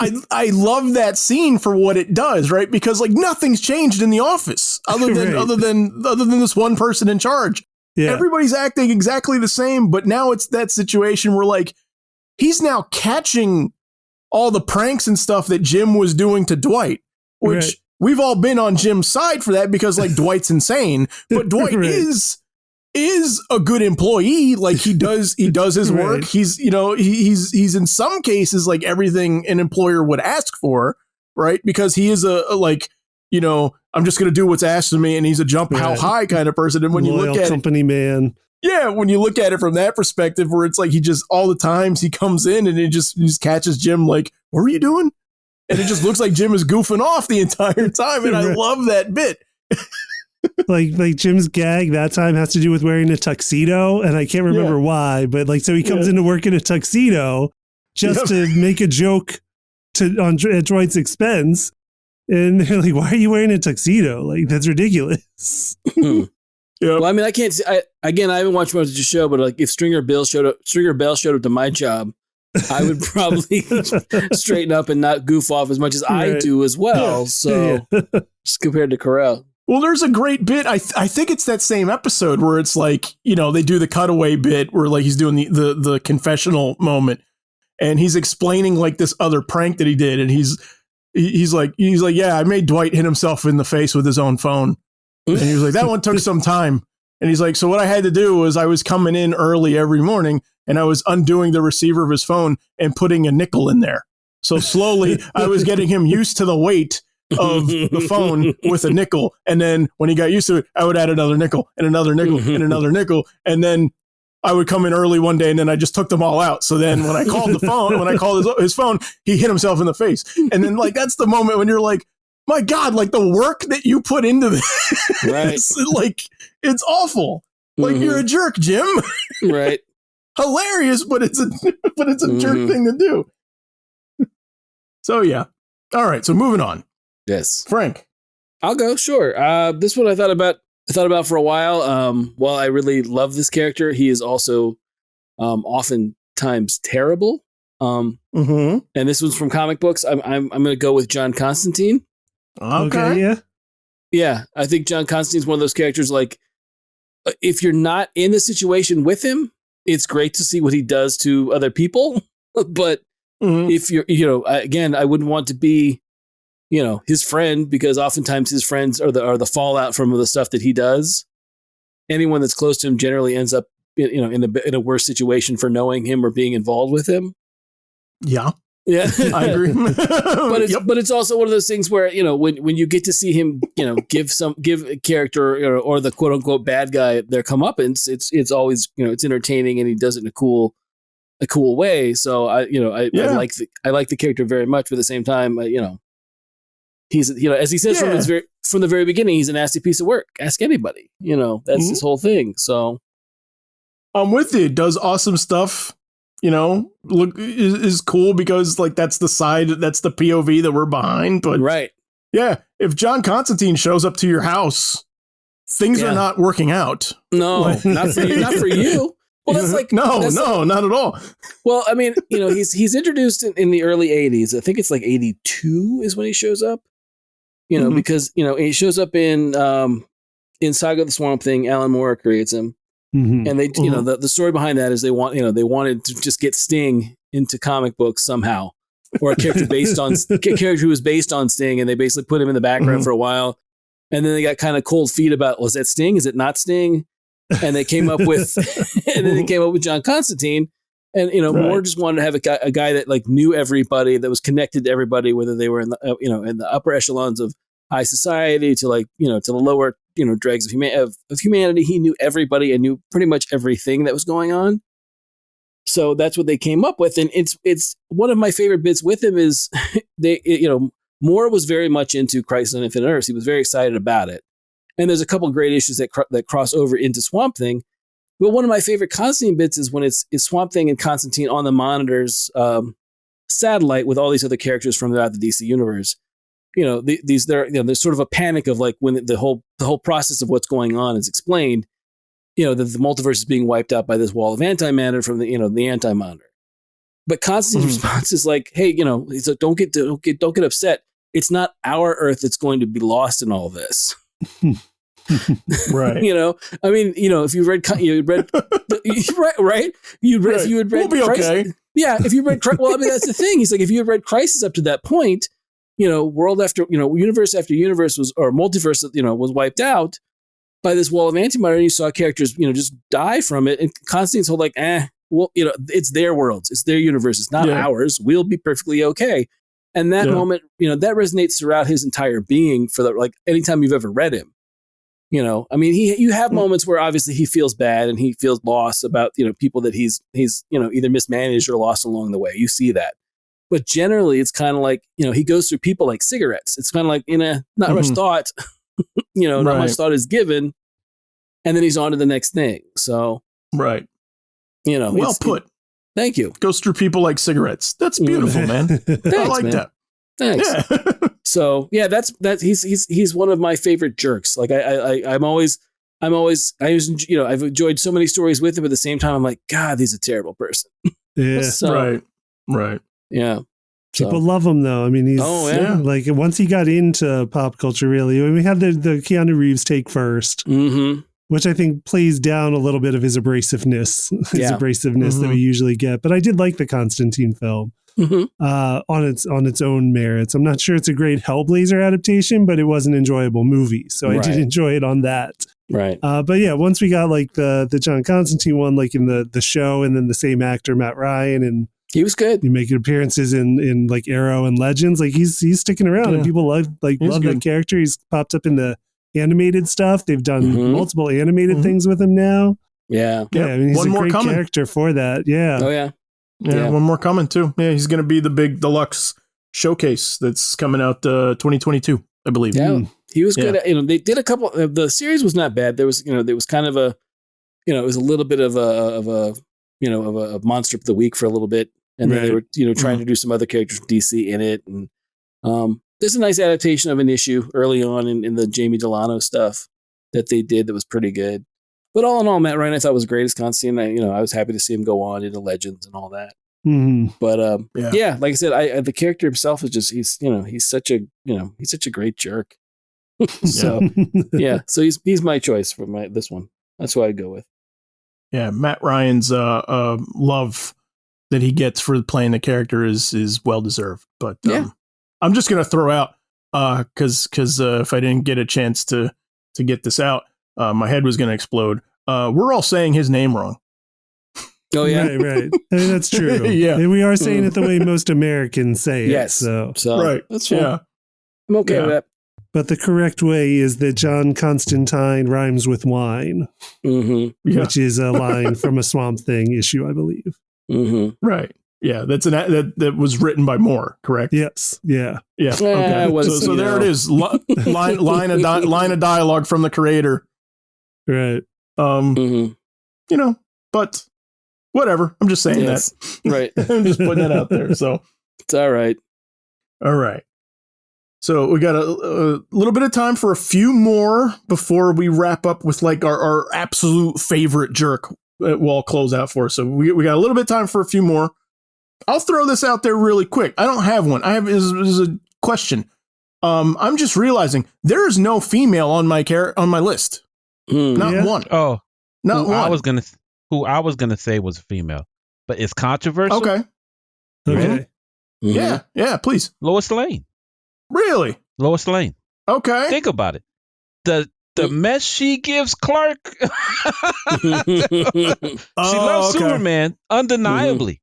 that scene for what it does, right? Because like nothing's changed in the office other than this one person in charge. Yeah. Everybody's acting exactly the same, but now it's that situation where like he's now catching all the pranks and stuff that Jim was doing to Dwight, which we've all been on Jim's side for that because like Dwight's insane, but Dwight is a good employee. Like he does his work. He's he's in some cases like everything an employer would ask for, right? Because he is a like, I'm just going to do what's asked of me, and he's a jump how high kind of person. And when you look at company man, when you look at it from that perspective, where it's like he just all the times he comes in and he just catches Jim like, what were you doing? And it just looks like Jim is goofing off the entire time, and I love that bit. like Jim's gag that time has to do with wearing a tuxedo, and I can't remember why, but like so he comes into work in a tuxedo just to make a joke at Dwight's expense. And they're like, why are you wearing a tuxedo? Like, that's ridiculous. Well, I mean, I can't see. I haven't watched much of the show, but like if Stringer Bell showed up to my job, I would probably straighten up and not goof off as much as I do as well. Yeah. So just compared to Carell. Well, there's a great bit. I think it's that same episode where it's like, they do the cutaway bit where like he's doing the confessional moment, and he's explaining like this other prank that he did, and he's like, yeah, I made Dwight hit himself in the face with his own phone. And he was like, that one took some time. And he's like, so what I had to do was I was coming in early every morning and I was undoing the receiver of his phone and putting a nickel in there. So slowly I was getting him used to the weight of the phone with a nickel. And then when he got used to it, I would add another nickel and another nickel and another nickel. And then I would come in early one day and then I just took them all out. So then when I called his phone, he hit himself in the face. And then like, that's the moment when you're like, my God, like the work that you put into this, right? Like it's awful. Like you're a jerk, Jim. Right. Hilarious, but it's a jerk thing to do. So yeah. All right. So moving on. Yes. Frank. I'll go. Sure. This one I thought about for a while. While I really love this character, he is also oftentimes terrible. And this one's from comic books. I'm going to go with John Constantine. Okay. Yeah. I think John Constantine's one of those characters. Like, if you're not in the situation with him, it's great to see what he does to other people. But if you're, again, I wouldn't want to be, his friend, because oftentimes his friends are the fallout from the stuff that he does. Anyone that's close to him generally ends up, in a worse situation for knowing him or being involved with him. Yeah. Yeah, I agree. but it's also one of those things where, when you get to see him, give a character or the quote unquote bad guy their comeuppance, it's always, it's entertaining, and he does it in a cool way. So I like the character very much, but at the same time, he's, as he says from the very beginning, he's a nasty piece of work. Ask anybody, that's his whole thing. So I'm with you. Does awesome stuff. Look is cool because like that's the POV that we're behind. But right. Yeah. If John Constantine shows up to your house, things are not working out. No, not for you. Not for you. Well, that's like, not at all. Well, I mean, he's introduced in the early 80s. I think it's like 82 is when he shows up, because, he shows up in Saga of the Swamp Thing. Alan Moore creates him. And they, the story behind that is they wanted to just get Sting into comic books somehow, or a character who was based on Sting, and they basically put him in the background for a while, and then they got kind of cold feet about, was that Sting? Is it not Sting? And they came up with, John Constantine, and Moore just wanted to have a guy that like knew everybody, that was connected to everybody, whether they were in the in the upper echelons of high society to like, to the lower, dregs of humanity. He knew everybody and knew pretty much everything that was going on. So that's what they came up with. And it's one of my favorite bits with him is Moore was very much into Crisis on Infinite Earths. He was very excited about it. And there's a couple great issues that cross over into Swamp Thing. But one of my favorite Constantine bits is when it's Swamp Thing and Constantine on the Monitor's satellite with all these other characters from throughout the DC universe. There's sort of a panic of like when the whole process of what's going on is explained, that the multiverse is being wiped out by this wall of antimatter from the anti-monitor. But Constantine's response is like, hey, he's like, don't get upset. It's not our Earth that's going to be lost in all this. Right. I mean, if you read right. If you had read, we'll be okay. Yeah. If you read, well, I mean, that's the thing. He's like, if you had read Crisis up to that point, world after, universe after universe multiverse, was wiped out by this wall of antimatter, and you saw characters, just die from it. And Constantine's whole like, well, it's their worlds, it's their universe, it's not ours. We'll be perfectly okay. And that moment, that resonates throughout his entire being for like anytime you've ever read him. I mean, you have moments where obviously he feels bad and he feels lost about, people that he's either mismanaged or lost along the way. You see that. But generally, it's kind of like, he goes through people like cigarettes. It's kind of like, not much thought, not much thought is given. And then he's on to the next thing. So, right. Well put. Thank you. Goes through people like cigarettes. That's beautiful, man. Thanks, I like man. that. Thanks. Yeah. So yeah, that's he's one of my favorite jerks. Like I've enjoyed so many stories with him. At the same time, I'm like, God, he's a terrible person. Yeah. So, right. Yeah. People love him though. I mean, he's like once he got into pop culture, really. I mean, we had the Keanu Reeves take first. Mm-hmm. Which I think plays down a little bit of his abrasiveness that we usually get. But I did like the Constantine film on its own merits. I'm not sure it's a great Hellblazer adaptation, but it was an enjoyable movie. So I did enjoy it on that. Right. But yeah, once we got like the John Constantine one, like in the show, and then the same actor, Matt Ryan, and he was good. You making appearances in like Arrow and Legends. Like he's sticking around and people love that character. He's popped up in the animated stuff. They've done multiple animated things with him now. Yeah. I mean, he's a great character for that. Yeah. Oh yeah. Yeah. One more coming too. Yeah, he's going to be the big deluxe showcase that's coming out 2022, I believe. Yeah. He was good at, they did a couple, the series was not bad. There was, there was kind of a, it was a little bit of a monster of the week for a little bit. And then they were, trying to do some other characters from DC in it. And, there's a nice adaptation of an issue early on in the Jamie Delano stuff that they did that was pretty good. But all in all, Matt Ryan I thought was great as Constantine. I was happy to see him go on into Legends and all that. Mm-hmm. But like I said, the character himself is just he's such a great jerk. So so he's my choice for this one. That's who I'd go with. Yeah, Matt Ryan's love that he gets for playing the character is well deserved. But I'm just going to throw out, because if I didn't get a chance to get this out, my head was going to explode. We're all saying his name wrong. Oh, yeah. Right. I mean, that's true. And we are saying it the way most Americans say it. Yes. So right. That's fine. Yeah. I'm okay with that. But the correct way is that John Constantine rhymes with wine, which is a line from a Swamp Thing issue, I believe. Mm-hmm. Right. Yeah, that was written by Moore, correct? Yes. Yeah. Yeah. Okay. So there it is. Line of dialogue from the creator. Right. But whatever. I'm just saying that. Right. I'm just putting that out there. So it's all right. All right. So we got a little bit of time for a few more before we wrap up with like our absolute favorite jerk. We'll close out for. So we got a little bit of time for a few more. I'll throw this out there really quick. I don't have one. I have is a question. I'm just realizing there is no female on my list. Not one. Oh, not one. Who I was gonna say was a female, but it's controversial. Okay. Mm-hmm. Yeah. Please, Lois Lane. Really? Lois Lane. Okay. Think about it. The mess she gives Clark. She loves Superman, undeniably.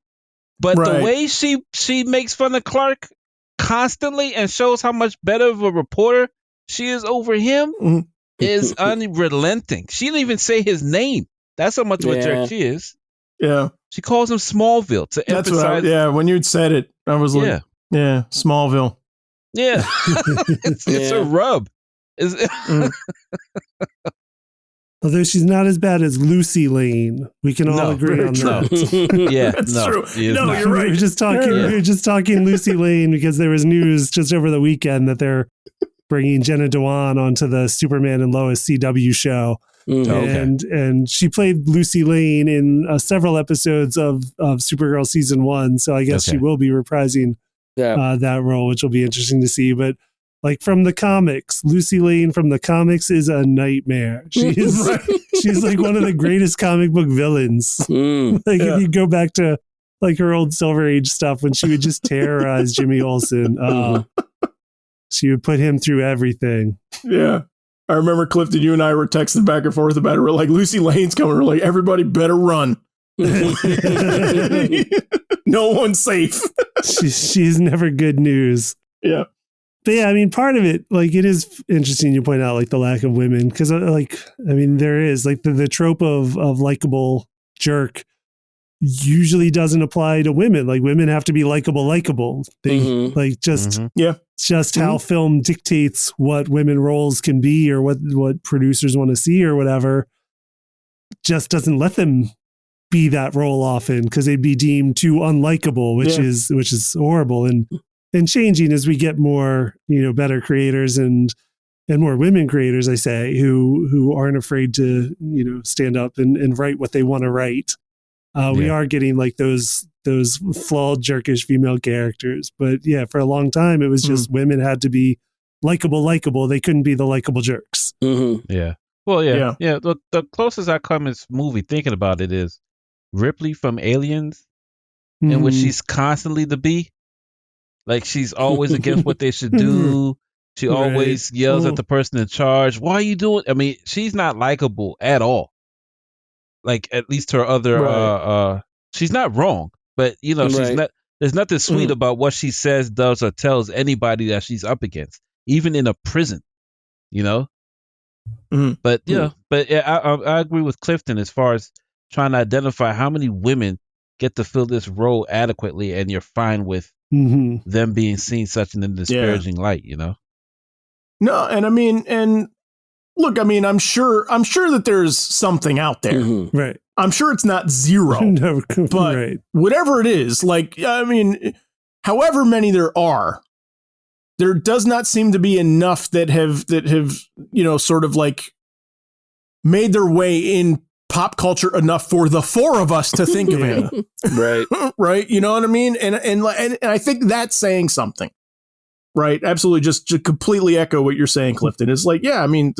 But the way she makes fun of Clark constantly and shows how much better of a reporter she is over him is unrelenting. She didn't even say his name. That's how much of a jerk she is. Yeah. She calls him Smallville to emphasize. When you'd said it, I was like, yeah, Smallville. Yeah. It's a rub. Although she's not as bad as Lucy Lane, we can all agree on that. Yeah, that's no, true. No, you're right. We were just talking Lucy Lane because there was news just over the weekend that they're bringing Jenna Dewan onto the Superman and Lois CW show. And she played Lucy Lane in several episodes of Supergirl season 1. So I guess she will be reprising that role, which will be interesting to see. But like from the comics, Lucy Lane from the comics is a nightmare. She's like one of the greatest comic book villains. If you go back to like her old Silver Age stuff when she would just terrorize Jimmy Olsen. She would put him through everything. Yeah. I remember, Clifton, you and I were texting back and forth about it. We're like, Lucy Lane's coming. We're like, everybody better run. No one's safe. She's never good news. Yeah. But yeah, I mean, part of it, like, it is interesting you point out, like, the lack of women. Because, like, I mean, there is, like, the trope of likable jerk usually doesn't apply to women. Like, women have to be likable. They, like, just how film dictates what women roles can be or what producers want to see or whatever, just doesn't let them be that role often because they'd be deemed too unlikable, which is horrible. And changing as we get more, better creators and more women creators, I say, who aren't afraid to, stand up and write what they want to write. We are getting like those flawed, jerkish female characters. But yeah, for a long time, it was just women had to be likable. They couldn't be the likable jerks. Yeah. Well, yeah. The closest I come is movie thinking about it is Ripley from Aliens, in which she's constantly the bee. Like, she's always against what they should do. She always yells at the person in charge. Why are you doing? I mean, she's not likable at all. Like, at least her other, she's not wrong, but she's not. There's nothing sweet about what she says, does, or tells anybody that she's up against, even in a prison. But I agree with Clifton as far as trying to identify how many women get to fill this role adequately, and you're fine with them being seen such in a disparaging light, No, and I mean, look, I mean, I'm sure that there's something out there. Right. I'm sure it's not zero. No, but whatever it is, like, I mean, however many there are, there does not seem to be enough that have sort of like made their way in pop culture enough for the four of us to think of it. Right. You know what I mean? And I think that's saying something. Right. Absolutely. Just to completely echo what you're saying, Clifton. It's like, yeah, I mean,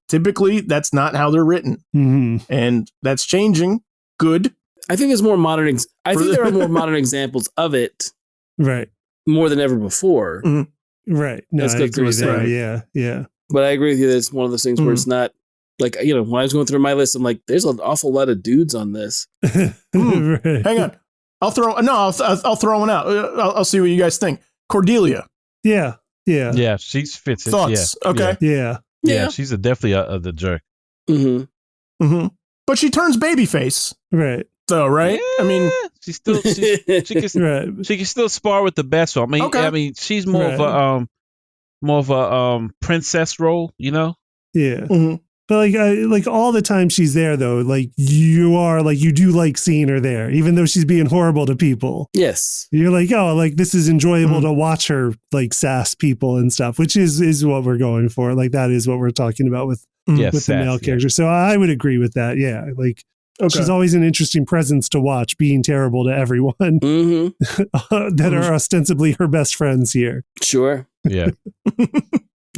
typically that's not how they're written. And that's changing. Good. I think there's more modern. I think there are more modern examples of it. Right. More than ever before. Right. No, I agree there. Yeah. But I agree with you that it's one of those things where it's not like, when I was going through my list, I'm like, there's an awful lot of dudes on this. Right. Hang on. I'll throw one out. I'll see what you guys think. Cordelia. Yeah. She fits it. Thoughts? Yeah. Okay. Yeah. She's definitely the jerk. But she turns babyface. Right. Though, right? Yeah, I mean, she can still spar with the best. I mean, she's more of a princess role, Yeah. But like all the time she's there though, like you do like seeing her there, even though she's being horrible to people. Yes. You're like, oh, like this is enjoyable to watch her like sass people and stuff, which is what we're going for. Like that is what we're talking about with the male character. So I would agree with that. Yeah. Like she's always an interesting presence to watch, being terrible to everyone that are ostensibly her best friends here. Sure. Yeah.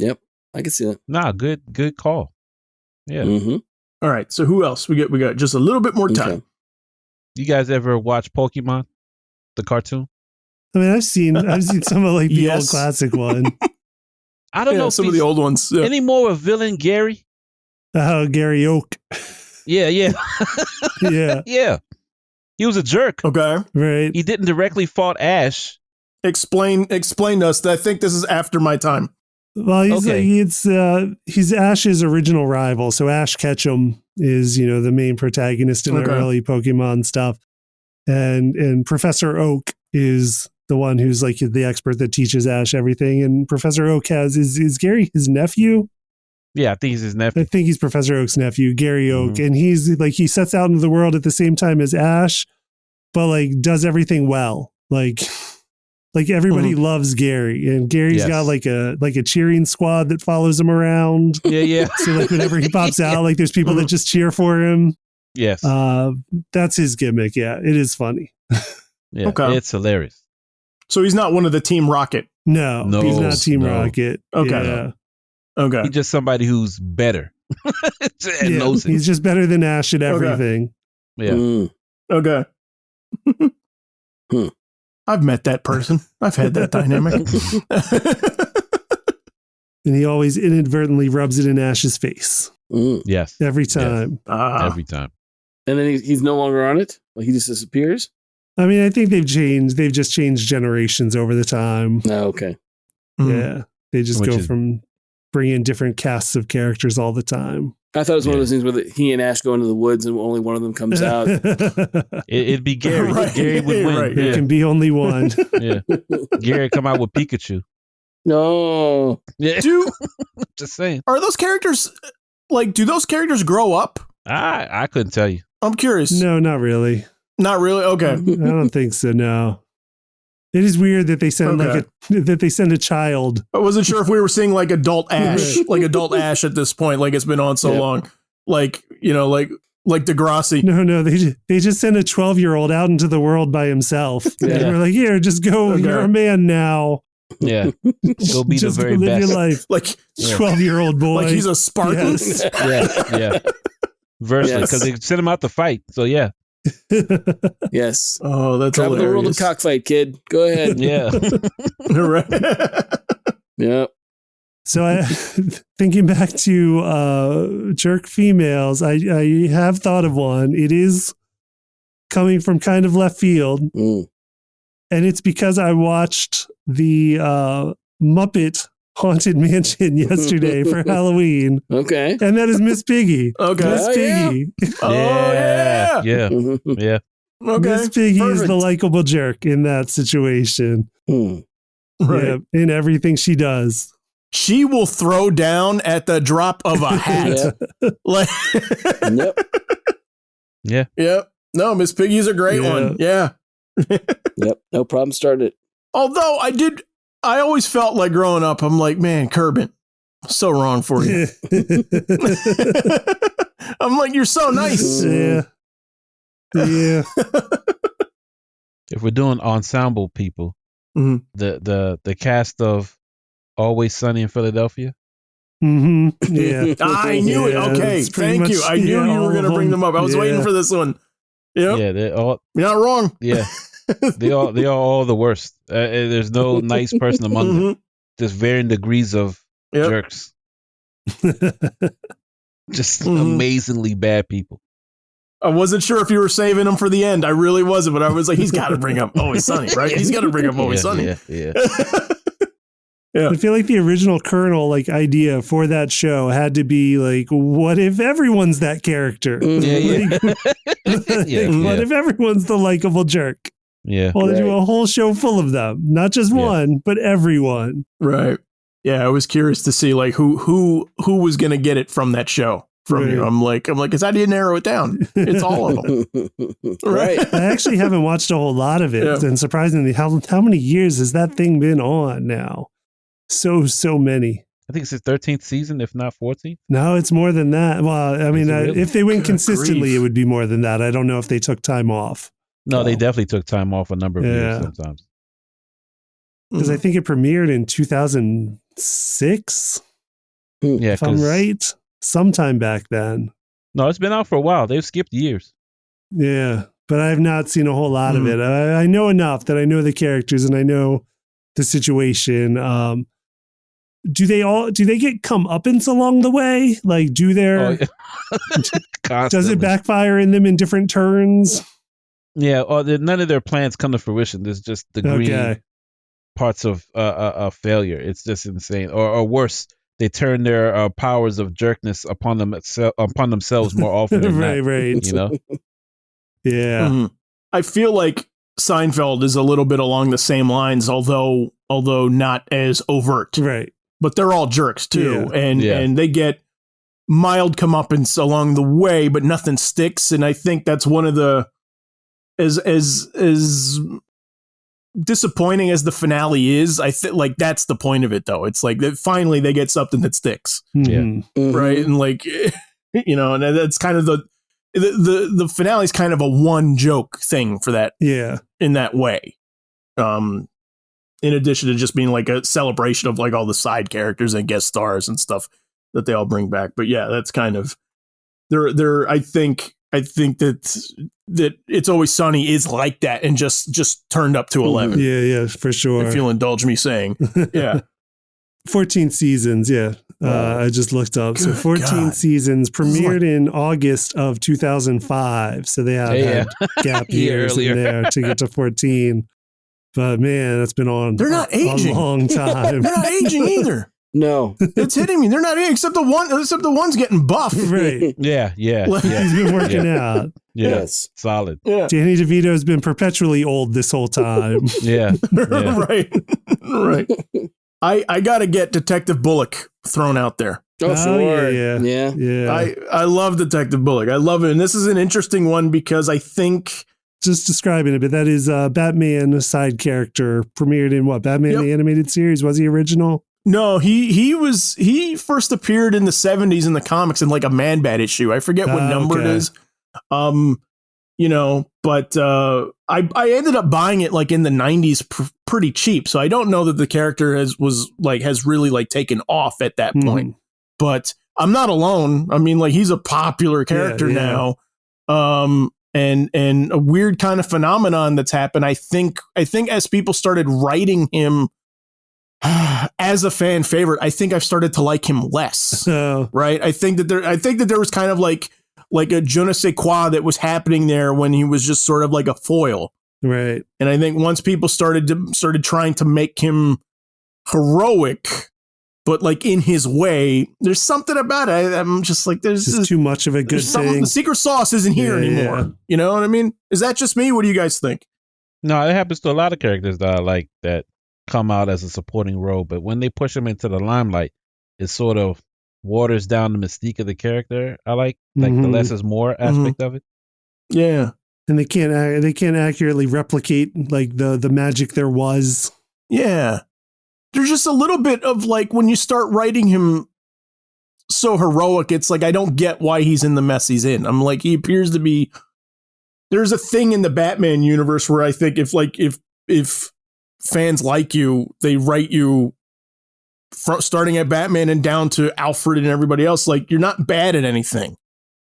Yep. I can see that. Nah, good call. Yeah. All right. So who else? We got just a little bit more time. Okay. You guys ever watch Pokemon, the cartoon? I mean, I've seen some of like the old classic one. I don't know some of the old ones. Yeah. Any more of Villain Gary? Gary Oak. Yeah. Yeah. He was a jerk. Okay. Right. He didn't directly fault Ash. Explain to us. I think this is after my time. Well, Okay. He's Ash's original rival. So Ash Ketchum is, the main protagonist in the early Pokemon stuff. And Professor Oak is the one who's like the expert that teaches Ash everything. And Professor Oak is Gary his nephew? Yeah, I think he's his nephew. I think he's Professor Oak's nephew, Gary Oak. And he's like, he sets out into the world at the same time as Ash, but like does everything well. Like everybody loves Gary, and Gary's got like a cheering squad that follows him around. Yeah. So like whenever he pops out, like there's people that just cheer for him. Yes. That's his gimmick. Yeah, it is funny. Yeah, okay. It's hilarious. So he's not one of the Team Rocket. No, he's not Team Rocket. Okay. Yeah. Okay. He's just somebody who's better. And knows it. He's just better than Ash at everything. Yeah. Okay. I've met that person. I've had that dynamic. And he always inadvertently rubs it in Ash's face. Yes. Every time. Yes. Every time. And then he's no longer on it? Like he just disappears? I mean, I think they've changed. They've just changed generations over the time. Oh, okay. Yeah. They just go from bringing different casts of characters all the time. I thought it was one of those things where he and Ash go into the woods and only one of them comes out. It'd be Gary. Right. Gary would win. Right. There can be only one. Yeah. Gary come out with Pikachu. No. Yeah. Just saying. Are those characters, like, do those characters grow up? I couldn't tell you. I'm curious. No, not really. Not really? Okay. I don't think so, no. It is weird that they send a child. I wasn't sure if we were seeing like adult Ash, like adult Ash at this point, like it's been on so long. Like, like Degrassi. No, they just send a 12-year-old out into the world by himself. Yeah. And we're like, here, just go. Okay. You're a man now. Yeah. Go be the very live best. Your life. Like 12-year-old boy. Like he's a Spartan. Yes. Yeah. Versely, because they sent him out to fight. So yeah. Yes. Oh, that's travel hilarious. the world of cockfight, kid. Go ahead. Yeah. Right. Yeah. So thinking back to jerk females, I have thought of one. It is coming from kind of left field. And it's because I watched the Muppet Haunted Mansion yesterday for Halloween. Okay. And that is Miss Piggy. Okay. Miss Piggy. Yeah. Yeah. Okay. Miss Piggy is the likable jerk in that situation. Right. Yeah, in everything she does. She will throw down at the drop of a hat. Like, Yeah. Yep. No, Miss Piggy's a great one. Yeah. Yep. No problem starting it. Although I always felt like growing up, I'm like, man, Kerbin, so wrong for you. I'm like, you're so nice. Yeah. Yeah. If we're doing ensemble people, the cast of Always Sunny in Philadelphia. Yeah. I knew it. Okay. Thank you. I knew you were going to bring them up. I was waiting for this one. Yep. Yeah. They're all. You're not wrong. Yeah. They are all the worst. There's no nice person among them. Just varying degrees of jerks. Just amazingly bad people. I wasn't sure if you were saving him for the end. I really wasn't, but I was like, he's got to bring up Always Sunny, right? He's got to bring up Always Sunny. Yeah. I feel like the original kernel idea for that show had to be like, what if everyone's that character? What if everyone's the likable jerk? Yeah. Well, they do a whole show full of them, not just one, but everyone. Right. Yeah, I was curious to see who was going to get it from that show from you. I'm like, because I didn't narrow it down. It's all of them. Right. I actually haven't watched a whole lot of it, and surprisingly, how many years has that thing been on now? So many. I think it's his 13th season, if not 14th. No, it's more than that. Well, I mean, really? If they went consistently, it would be more than that. I don't know if they took time off. No, they definitely took time off a number of years sometimes. Because I think it premiered in 2006. Yeah, if I'm right. Sometime back then. No, it's been out for a while. They've skipped years. Yeah, but I've not seen a whole lot of it. I know enough that I know the characters and I know the situation. Do they get comeuppance along the way? Like, does it backfire in them in different turns? Yeah, or none of their plans come to fruition. There's just the green parts of failure. It's just insane. Or worse, they turn their powers of jerkness upon themselves more often than right, not. right. You know? Yeah. Mm-hmm. I feel like Seinfeld is a little bit along the same lines, although not as overt. Right. But they're all jerks too, Yeah. and they get mild comeuppance along the way, but nothing sticks. And I think that's one of the as disappointing as the finale is. I think like that's the point of it, though. It's like that finally they get something that sticks, right? And like and that's kind of the finale is kind of a one joke thing for that. Yeah, in that way. In addition to just being like a celebration of like all the side characters and guest stars and stuff that they all bring back. But yeah, that's kind of I think that It's Always Sunny is like that and just turned up to 11. Yeah, for sure. If you'll indulge me saying. Yeah. 14 seasons, yeah. I just looked up. So 14 seasons, premiered in August of 2005. So they have had gap years in there to get to 14. But man, that's been on They're not aging. A long time. They're not aging either. No. It's hitting me. They're not aging, except the one's getting buff. Right. Yeah. He's been working out. Yeah. Yes. Solid. Yeah. Danny DeVito's been perpetually old this whole time. Yeah. Right. I gotta get Detective Bullock thrown out there. Oh, sure. Yeah. I love Detective Bullock. I love it. And this is an interesting one because I think... Just describing it, but that is Batman, a side character, premiered in what? Batman the Animated Series? Was he original? No, he first appeared in the 70s in the comics in like a Man-Bat issue. I forget what number it is. But I ended up buying it like in the 90s pretty cheap. So I don't know that the character has really like taken off at that point. But I'm not alone. I mean, like he's a popular character now. And a weird kind of phenomenon that's happened. I think as people started writing him as a fan favorite, I think I've started to like him less. Right? I think that there was kind of like a je ne sais quoi that was happening there when he was just sort of like a foil. Right. And I think once people started trying to make him heroic, but like in his way, there's something about it. I'm just like, there's just too much of a good thing. The secret sauce isn't here anymore. Yeah. You know what I mean? Is that just me? What do you guys think? No, it happens to a lot of characters that I like that come out as a supporting role, but when they push them into the limelight, it sort of waters down the mystique of the character. I like the less is more aspect of it. Yeah. And they can't accurately replicate like the magic there was. Yeah. There's just a little bit of like when you start writing him so heroic, it's like I don't get why he's in the mess he's in. I'm like, he appears to be. There's a thing in the Batman universe where I think if fans like you, they write you starting at Batman and down to Alfred and everybody else, like you're not bad at anything.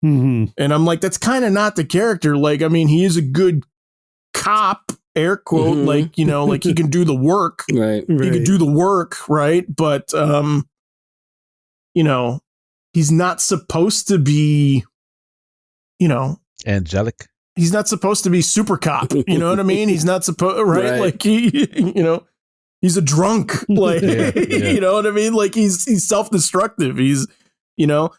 And I'm like, that's kind of not the character. Like, I mean, he is a good cop. Air quote, like he can do the work, right? He can do the work, right? But he's not supposed to be, angelic. He's not supposed to be super cop. You know what I mean? He's not supposed, right? Like he's a drunk, like you know what I mean? Like he's self-destructive. He's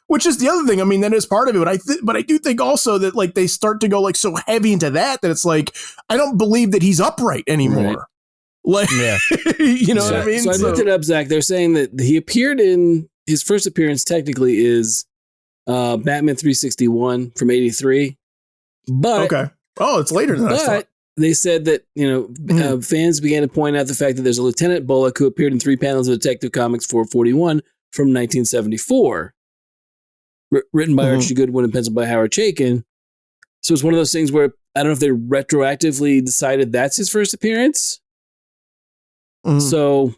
which is the other thing. I mean, that is part of it. But I do think also that like they start to go like so heavy into that it's like I don't believe that he's upright anymore. Right. Like, what I mean? So I looked it up, Zach. They're saying that he appeared in his first appearance. Technically, is Batman 361 from '83. But it's later than I thought. They said that fans began to point out the fact that there's a Lieutenant Bullock who appeared in 3 panels of Detective Comics 441 from 1974. Written by Archie Goodwin and penciled by Howard Chaykin. So it's one of those things where I don't know if they retroactively decided that's his first appearance. So,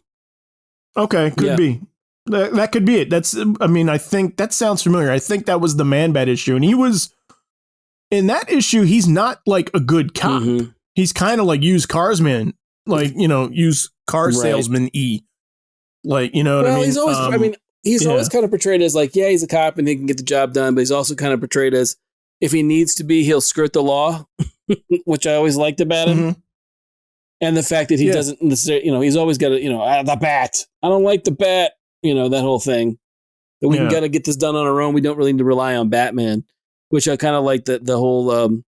could be. That could be it. I think that sounds familiar. I think that was the Man-Bat issue, and he was in that issue. He's not like a good cop. He's kind of like used cars man, like used car salesman like what I mean. He's always. He's always kind of portrayed as like, he's a cop and he can get the job done, but he's also kind of portrayed as if he needs to be, he'll skirt the law, which I always liked about him. And the fact that he doesn't necessarily, he's always got to, the bat. I don't like the bat. That whole thing. That we can got to get this done on our own. We don't really need to rely on Batman, which I kind of like the whole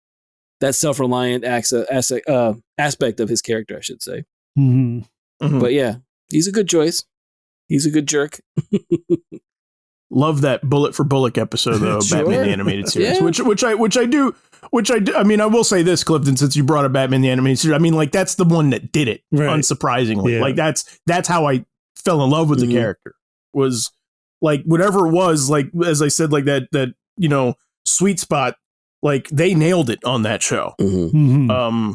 that self-reliant aspect of his character, I should say. Mm-hmm. Mm-hmm. But yeah, he's a good choice. He's a good jerk. Love that bullet for bullet episode though, Batman the Animated Series, which I do. I mean, I will say this, Clifton, since you brought up Batman the Animated Series. I mean, like that's the one that did it, unsurprisingly. Yeah. Like that's how I fell in love with the character. Was like whatever it was, like as I said, like that sweet spot. Like they nailed it on that show. Mm-hmm.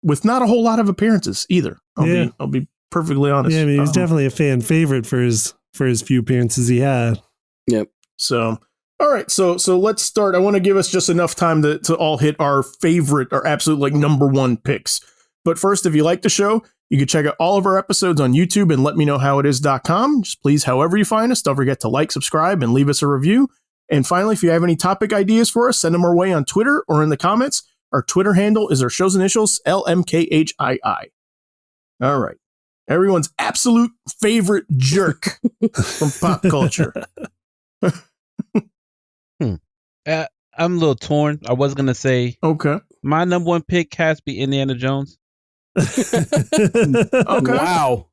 With not a whole lot of appearances either. I'll be perfectly honest. Yeah, I mean, he was definitely a fan favorite for his few appearances he had. Yep. So, all right. So let's start. I want to give us just enough time to all hit our favorite, our absolute like number one picks. But first, if you like the show, you can check out all of our episodes on YouTube and letmeknowhowitis.com. Just please, however you find us, don't forget to like, subscribe, and leave us a review. And finally, if you have any topic ideas for us, send them our way on Twitter or in the comments. Our Twitter handle is our show's initials, LMKHII. All right. Everyone's absolute favorite jerk from pop culture. I'm a little torn. I was going to say, okay, my number one pick has to be Indiana Jones. Okay. Wow.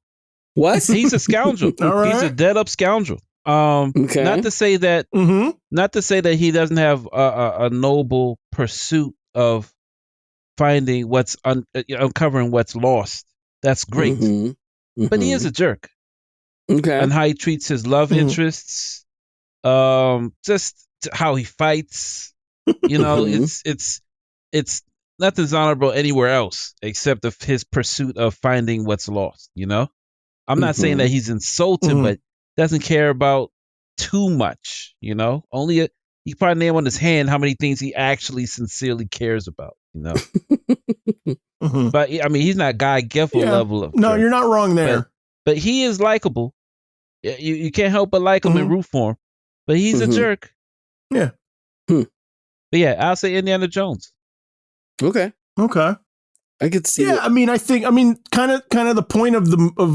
What? He's a scoundrel. All right. He's a dead up scoundrel. Okay. Not to say that he doesn't have a noble pursuit of finding uncovering what's lost. That's great. But he is a jerk. Okay. And how he treats his love interests, just how he fights. It's nothing's honorable anywhere else except of his pursuit of finding what's lost. I'm not saying that he's insulting, but doesn't care about too much. Only he probably name on his hand how many things he actually sincerely cares about. But I mean, he's not Guy Geffel level of. No, jerk. you're not wrong there. But he is likable. You can't help but like him and root for him. But he's a jerk. Yeah. But yeah, I'll say Indiana Jones. Okay. I could see. Yeah, it. Kind of the point of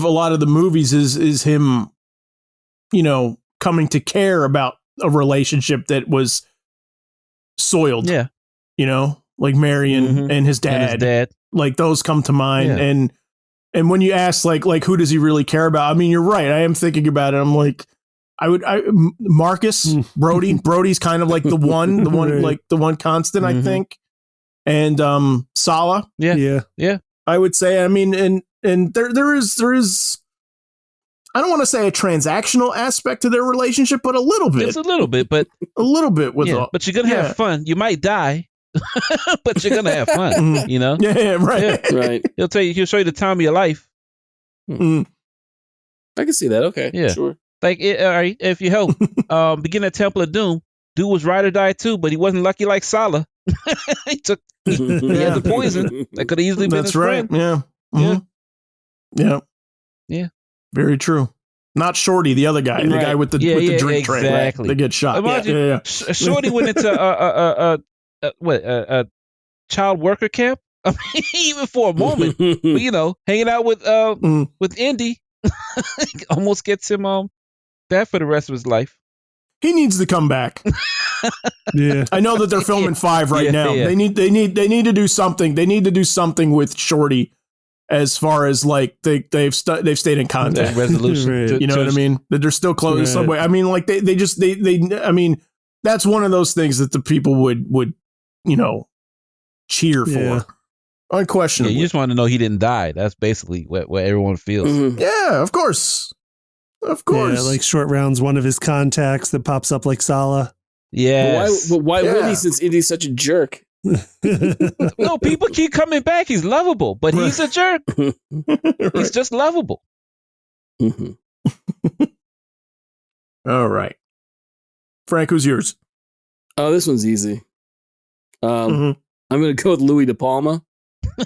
a lot of the movies is him, coming to care about a relationship that was soiled. Yeah. Like Marion and his dad. Like those come to mind. Yeah. And when you ask like who does he really care about? I mean, you're right. I am thinking about it. I'm like, Marcus Brody. Brody's kind of like the one Right. like the one constant, I think. And Sala. Yeah. I would say. I mean, and there is I don't want to say a transactional aspect to their relationship, but a little bit. It's a little bit, but a little bit with but you're gonna have fun. You might die, but you're gonna have fun. Yeah, right. Yeah, right. He'll show you the time of your life. I can see that. Okay. Yeah. Sure. Like, all right, if you help, begin at Temple of Doom. Dude was ride or die too, but he wasn't lucky like Sala. he had the poison that could have easily been his friend. Yeah. Yeah. Very true. Not Shorty, the other guy, the guy with the drink tray. Exactly. They get shot. Imagine Shorty went into a child worker camp. I mean, even for a moment, but hanging out with Indy almost gets him that for the rest of his life. He needs to come back. Yeah, I know that they're filming 5 right now. Yeah. They need to do something. They need to do something with Shorty, as far as like they've stayed in contact. Resolution. Right. You know what I mean? That they're still close in some way. I mean, like they I mean, that's one of those things that the people would cheer for. Unquestionably. Yeah, you just want to know he didn't die. That's basically what everyone feels. Yeah, of course. Of course. Yeah, like Short Round's one of his contacts that pops up like Sala. Yeah. But why would he, since Indy's such a jerk? No, people keep coming back. He's lovable, but he's a jerk. He's just lovable. All right. Frank, who's yours? Oh, this one's easy. I'm going to go with Louis De Palma.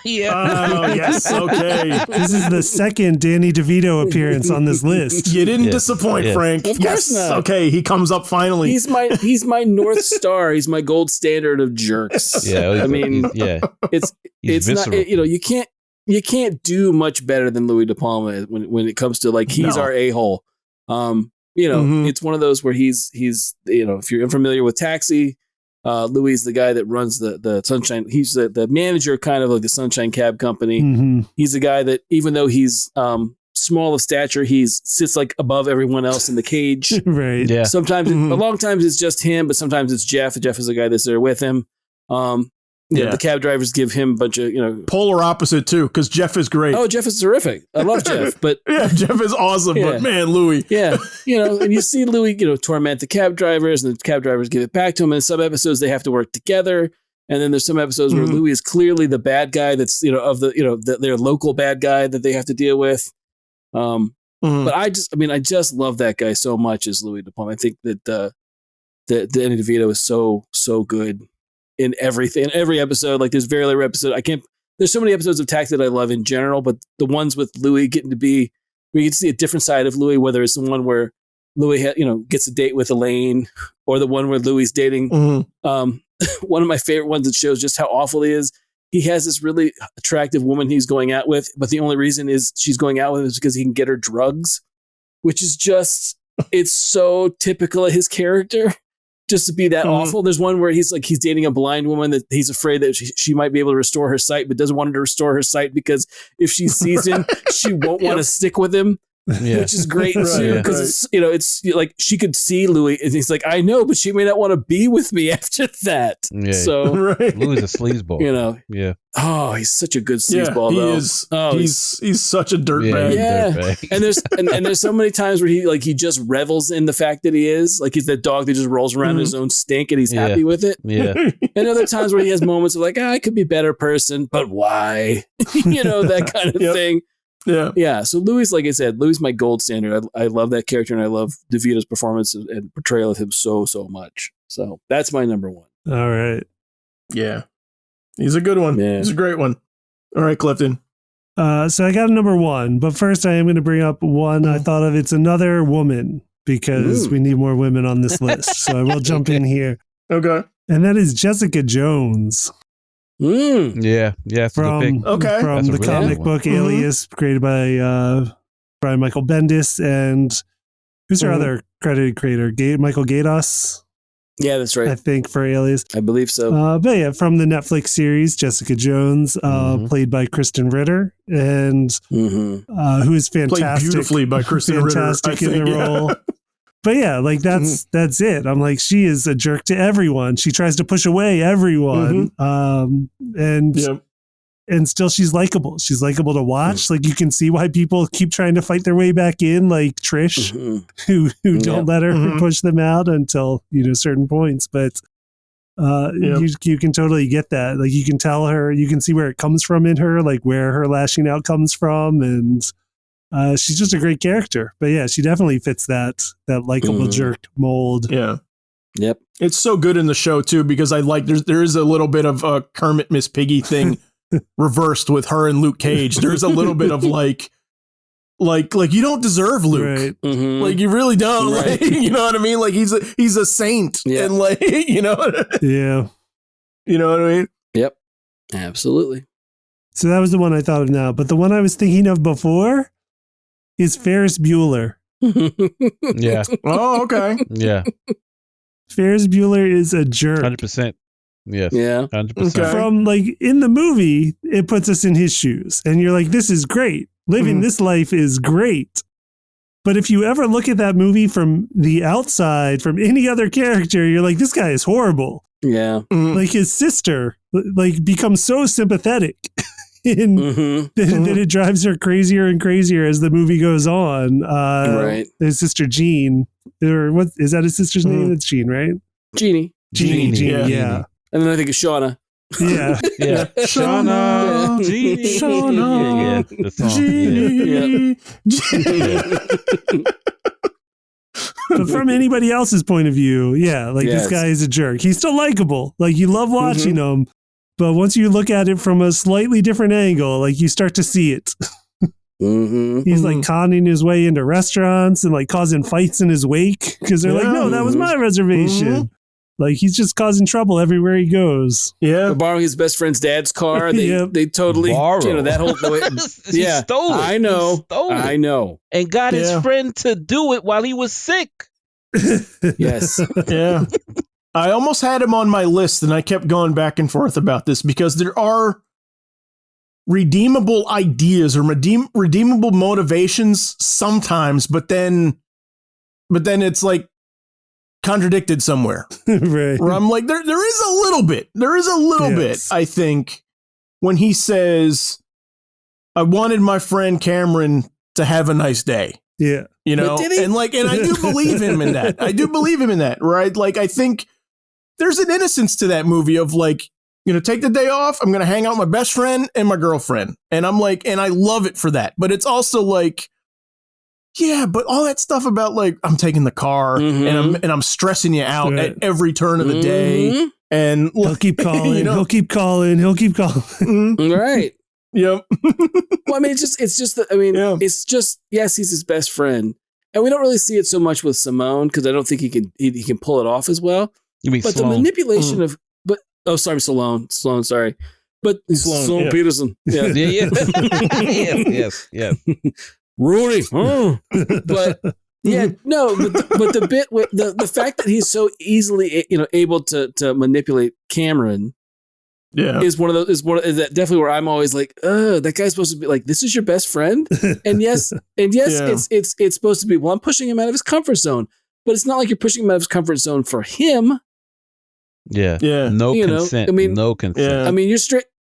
Yeah. Oh, yes. Okay. This is the second Danny DeVito appearance on this list. You didn't disappoint, Frank. Of course not. Okay, he comes up finally. He's my North Star. He's my gold standard of jerks. Yeah. I mean, it's visceral. not, you can't do much better than Louis De Palma when it comes to like he's our a-hole. It's one of those where he's if you're unfamiliar with Taxi, Louis is the guy that runs the Sunshine. He's the manager kind of like the Sunshine Cab Company. Mm-hmm. He's the guy that even though he's small of stature, he sits like above everyone else in the cage. Right. Yeah. Sometimes, a lot of times it's just him, but sometimes it's Jeff. Jeff is the guy that's there with him. The cab drivers give him a bunch of, polar opposite too, because Jeff is great. Oh, Jeff is terrific. I love Jeff, but yeah, Jeff is awesome. Yeah. But man, Louis. Yeah. And you see Louis, torment the cab drivers, and the cab drivers give it back to him. And in some episodes they have to work together. And then there's some episodes where Louis is clearly the bad guy that's, of their local bad guy that they have to deal with. But I just love that guy so much as Louis De Palma. I think that Danny DeVito is so good in everything. In every episode, like there's very rare episode. There's so many episodes of Taxi that I love in general, but the ones with Louis getting to be, where you get to see a different side of Louis, whether it's the one where Louis gets a date with Elaine, or the one where Louis is dating. One of my favorite ones that shows just how awful he is. He has this really attractive woman he's going out with, but the only reason is she's going out with him is because he can get her drugs, which is just, it's so typical of his character just to be that awful. There's one where he's dating a blind woman that he's afraid that she might be able to restore her sight, but doesn't want her to restore her sight because if she sees him, she won't want to stick with him. Yeah. Which is great too, because it's like she could see Louis and he's like, I know, but she may not want to be with me after that. Yeah. So Louis is a sleazeball. Yeah. Oh, he's such a good sleazeball though. He is. Oh, he's such a dirtbag. Yeah. And there's so many times where he just revels in the fact that he is like he's that dog that just rolls around in his own stink and he's happy with it. Yeah. And other times where he has moments of like, I could be a better person, but why? That kind of thing. Yeah. Yeah. So Louis, like I said, Louis is my gold standard. I love that character and I love DeVito's performance and portrayal of him so much. So that's my number one. All right. Yeah. He's a good one. Yeah. He's a great one. All right, Clifton. So I got a number one, but first I am going to bring up one I thought of. It's another woman because we need more women on this list. So I will jump in here. Okay. And that is Jessica Jones. Yeah, from the comic book Alias, created by Brian Michael Bendis, and who's her other credited creator? Michael Gaydos. Yeah, that's right. I think for Alias, I believe so. But yeah, from the Netflix series, Jessica Jones, played by Kristen Ritter, and who is fantastic, played beautifully by Kristen Ritter, in the role. But yeah, like that's it. I'm like, she is a jerk to everyone. She tries to push away everyone. And still she's likable. She's likable to watch. Like you can see why people keep trying to fight their way back in, like Trish, who don't let her push them out until, certain points. But you can totally get that. Like you can tell her, you can see where it comes from in her, like where her lashing out comes from. And she's just a great character. But yeah, she definitely fits that likable jerk mold. Yeah. Yep. It's so good in the show too, because there is a little bit of a Kermit Miss Piggy thing reversed with her and Luke Cage. There's a little bit of like you don't deserve Luke. Right. Like you really don't. Right. Like, you know what I mean? Like he's a saint. Yeah. And like, Yeah. You know what I mean? Yep. Absolutely. So that was the one I thought of now. But the one I was thinking of before is Ferris Bueller. Yeah. Oh, okay. Yeah. Ferris Bueller is a jerk. 100%. Yes. Yeah. 100%. Okay. From like in the movie, it puts us in his shoes. And you're like, this is great. Living this life is great. But if you ever look at that movie from the outside, from any other character, you're like, this guy is horrible. Yeah. Like his sister, like becomes so sympathetic. That it drives her crazier and crazier as the movie goes on. Right. His sister Jean, or what is that his sister's name? It's Jean, right? Jeannie. Yeah. And then I think it's Shauna. Yeah. Yeah. Shauna. Jeannie. Shauna. Yeah. The song. Yeah. But from anybody else's point of view, this guy is a jerk. He's still likable. Like you love watching him, But once you look at it from a slightly different angle, like you start to see it. He's like conning his way into restaurants and like causing fights in his wake because they're like, no, that was my reservation. Like he's just causing trouble everywhere he goes. Yeah, borrowing his best friend's dad's car. They totally borrow. That whole He stole it. I know. He stole it. I know. And got his friend to do it while he was sick. Yes. Yeah. I almost had him on my list, and I kept going back and forth about this because there are redeemable ideas or redeemable motivations sometimes, but then it's like contradicted somewhere. Right. Where I'm like, there is a little bit. There is a little bit, I think, when he says, I wanted my friend Cameron to have a nice day. Yeah. You know, and I do believe him in that. I do believe him in that, right? Like, I think there's an innocence to that movie of like, take the day off. I'm going to hang out with my best friend and my girlfriend. And I'm like, and I love it for that. But it's also like, yeah, but all that stuff about like, I'm taking the car and I'm stressing you out at every turn of the day. And he'll keep calling, he'll keep calling. Right. Yep. Well, I mean, it's just, yes, he's his best friend. And we don't really see it so much with Simone because I don't think he can pull it off as well. You mean but Sloan. The manipulation of, Sloan, sorry. But Sloan Peterson. Yeah. Yes. Rudy. But yeah, no, but the bit with the fact that he's so easily, able to manipulate Cameron is that definitely where I'm always like, that guy's supposed to be like, this is your best friend. And yes, it's supposed to be, well, I'm pushing him out of his comfort zone, but it's not like you're pushing him out of his comfort zone for him. Yeah. No consent. No consent. Yeah. I mean,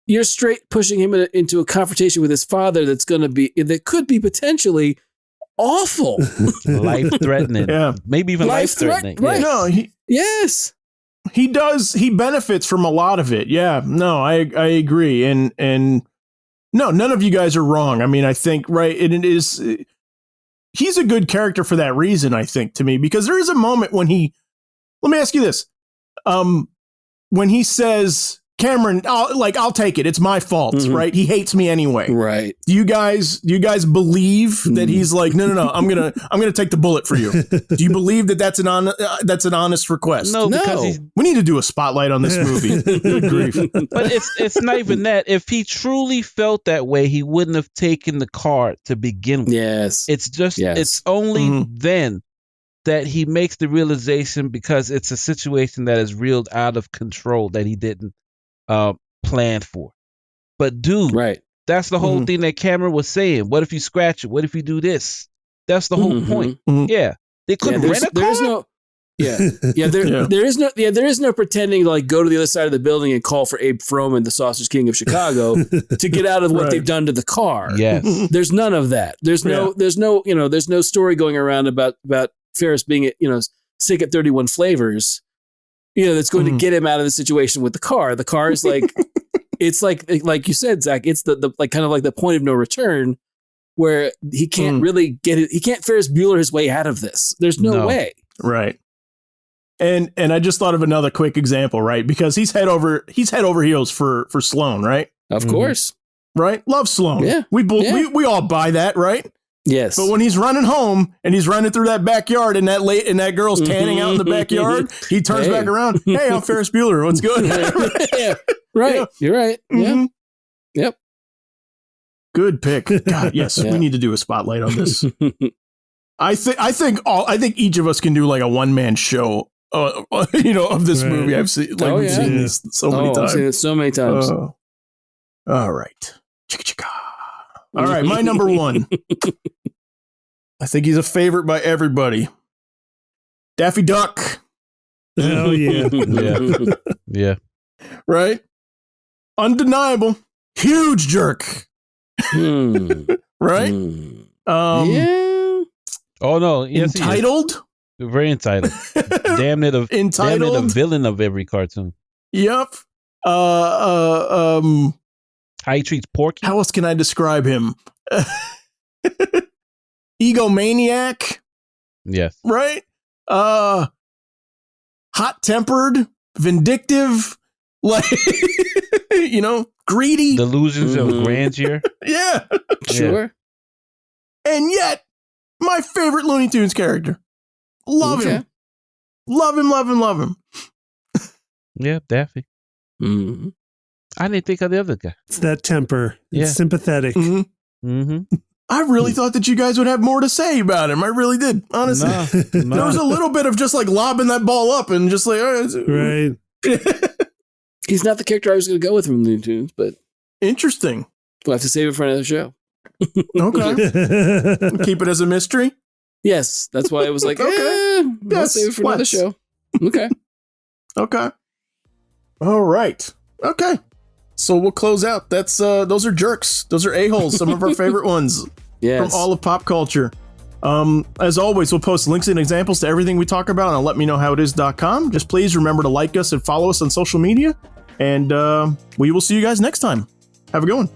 you're straight pushing him into a confrontation with his father that could be potentially awful. Life-threatening. Yeah. Maybe even life-threatening. Right. No, yes. He does. He benefits from a lot of it. Yeah. No, I agree. And no, none of you guys are wrong. I mean, I think, right, it is, he's a good character for that reason, I think, to me, because there is a moment when let me ask you this. When he says, Cameron, I'll take it. It's my fault, right? He hates me anyway. Right. Do you guys believe that he's like, no, I'm gonna take the bullet for you? Do you believe that's an honest request? No, because we need to do a spotlight on this movie. Good grief. But it's not even that. If he truly felt that way, he wouldn't have taken the car to begin with. Yes. It's just it's only then that he makes the realization, because it's a situation that is reeled out of control that he didn't plan for. But dude, right, that's the whole thing that Cameron was saying. What if you scratch it? What if you do this? That's the whole point. Yeah, they couldn't rent a car. There's no, there is no pretending to like go to the other side of the building and call for Abe Froman, the Sausage King of Chicago, to get out of what they've done to the car. Yes, there's none of that. There's no story going around about Ferris being sick at 31 flavors. That's going to get him out of the situation with the car. The car is like, it's like you said, Zach, it's the like kind of like the point of no return where he can't really get it. He can't Ferris Bueller his way out of this. There's no way. Right. And I just thought of another quick example, right? Because he's head over heels for Sloan, right? Of course. Right. Love Sloan. Yeah. We all buy that, right? Yes. But when he's running home and he's running through that backyard and that girl's tanning out in the backyard, he turns back around. Hey, I'm Ferris Bueller. What's good? Yeah. Right. Yeah. You're right. Yeah. Yep. Good pick. God, yes, we need to do a spotlight on this. I think each of us can do like a one-man show, of this movie. I've seen we've seen this so many times. I've seen it so many times. All right. Chicka-chicka. All right, my number one. I think he's a favorite by everybody. Daffy Duck. Oh, yeah. Yeah. Right? Undeniable. Huge jerk. Right? Yeah. Oh, no. Yes, entitled? Very entitled. Damn it, a villain of every cartoon. Yep. How he treats Porky. How else can I describe him? Egomaniac. Yes. Right? Hot-tempered, vindictive, like You know, greedy. Delusions of grandeur. Yeah. Sure. And yet, my favorite Looney Tunes character. Love him. Love him, love him, love him. Yeah, Daffy. Mm-hmm. I didn't think of the other guy. It's that temper. It's sympathetic. Mm-hmm. Mm-hmm. I really thought that you guys would have more to say about him. I really did, honestly. No. There was a little bit of just like lobbing that ball up and just like, Right. He's not the character I was going to go with from Looney Tunes, but Interesting. we'll have to save it for another show. Okay. Keep it as a mystery. Yes, that's why I was like, Okay. we'll save it for another show. Okay. Okay. All right. Okay. So we'll close out. That's those are jerks. Those are a-holes. Some of our favorite ones Yes. from all of pop culture. As always, we'll post links and examples to everything we talk about on letmeknowhowitis.com. Just please remember to like us and follow us on social media. And we will see you guys next time. Have a good one.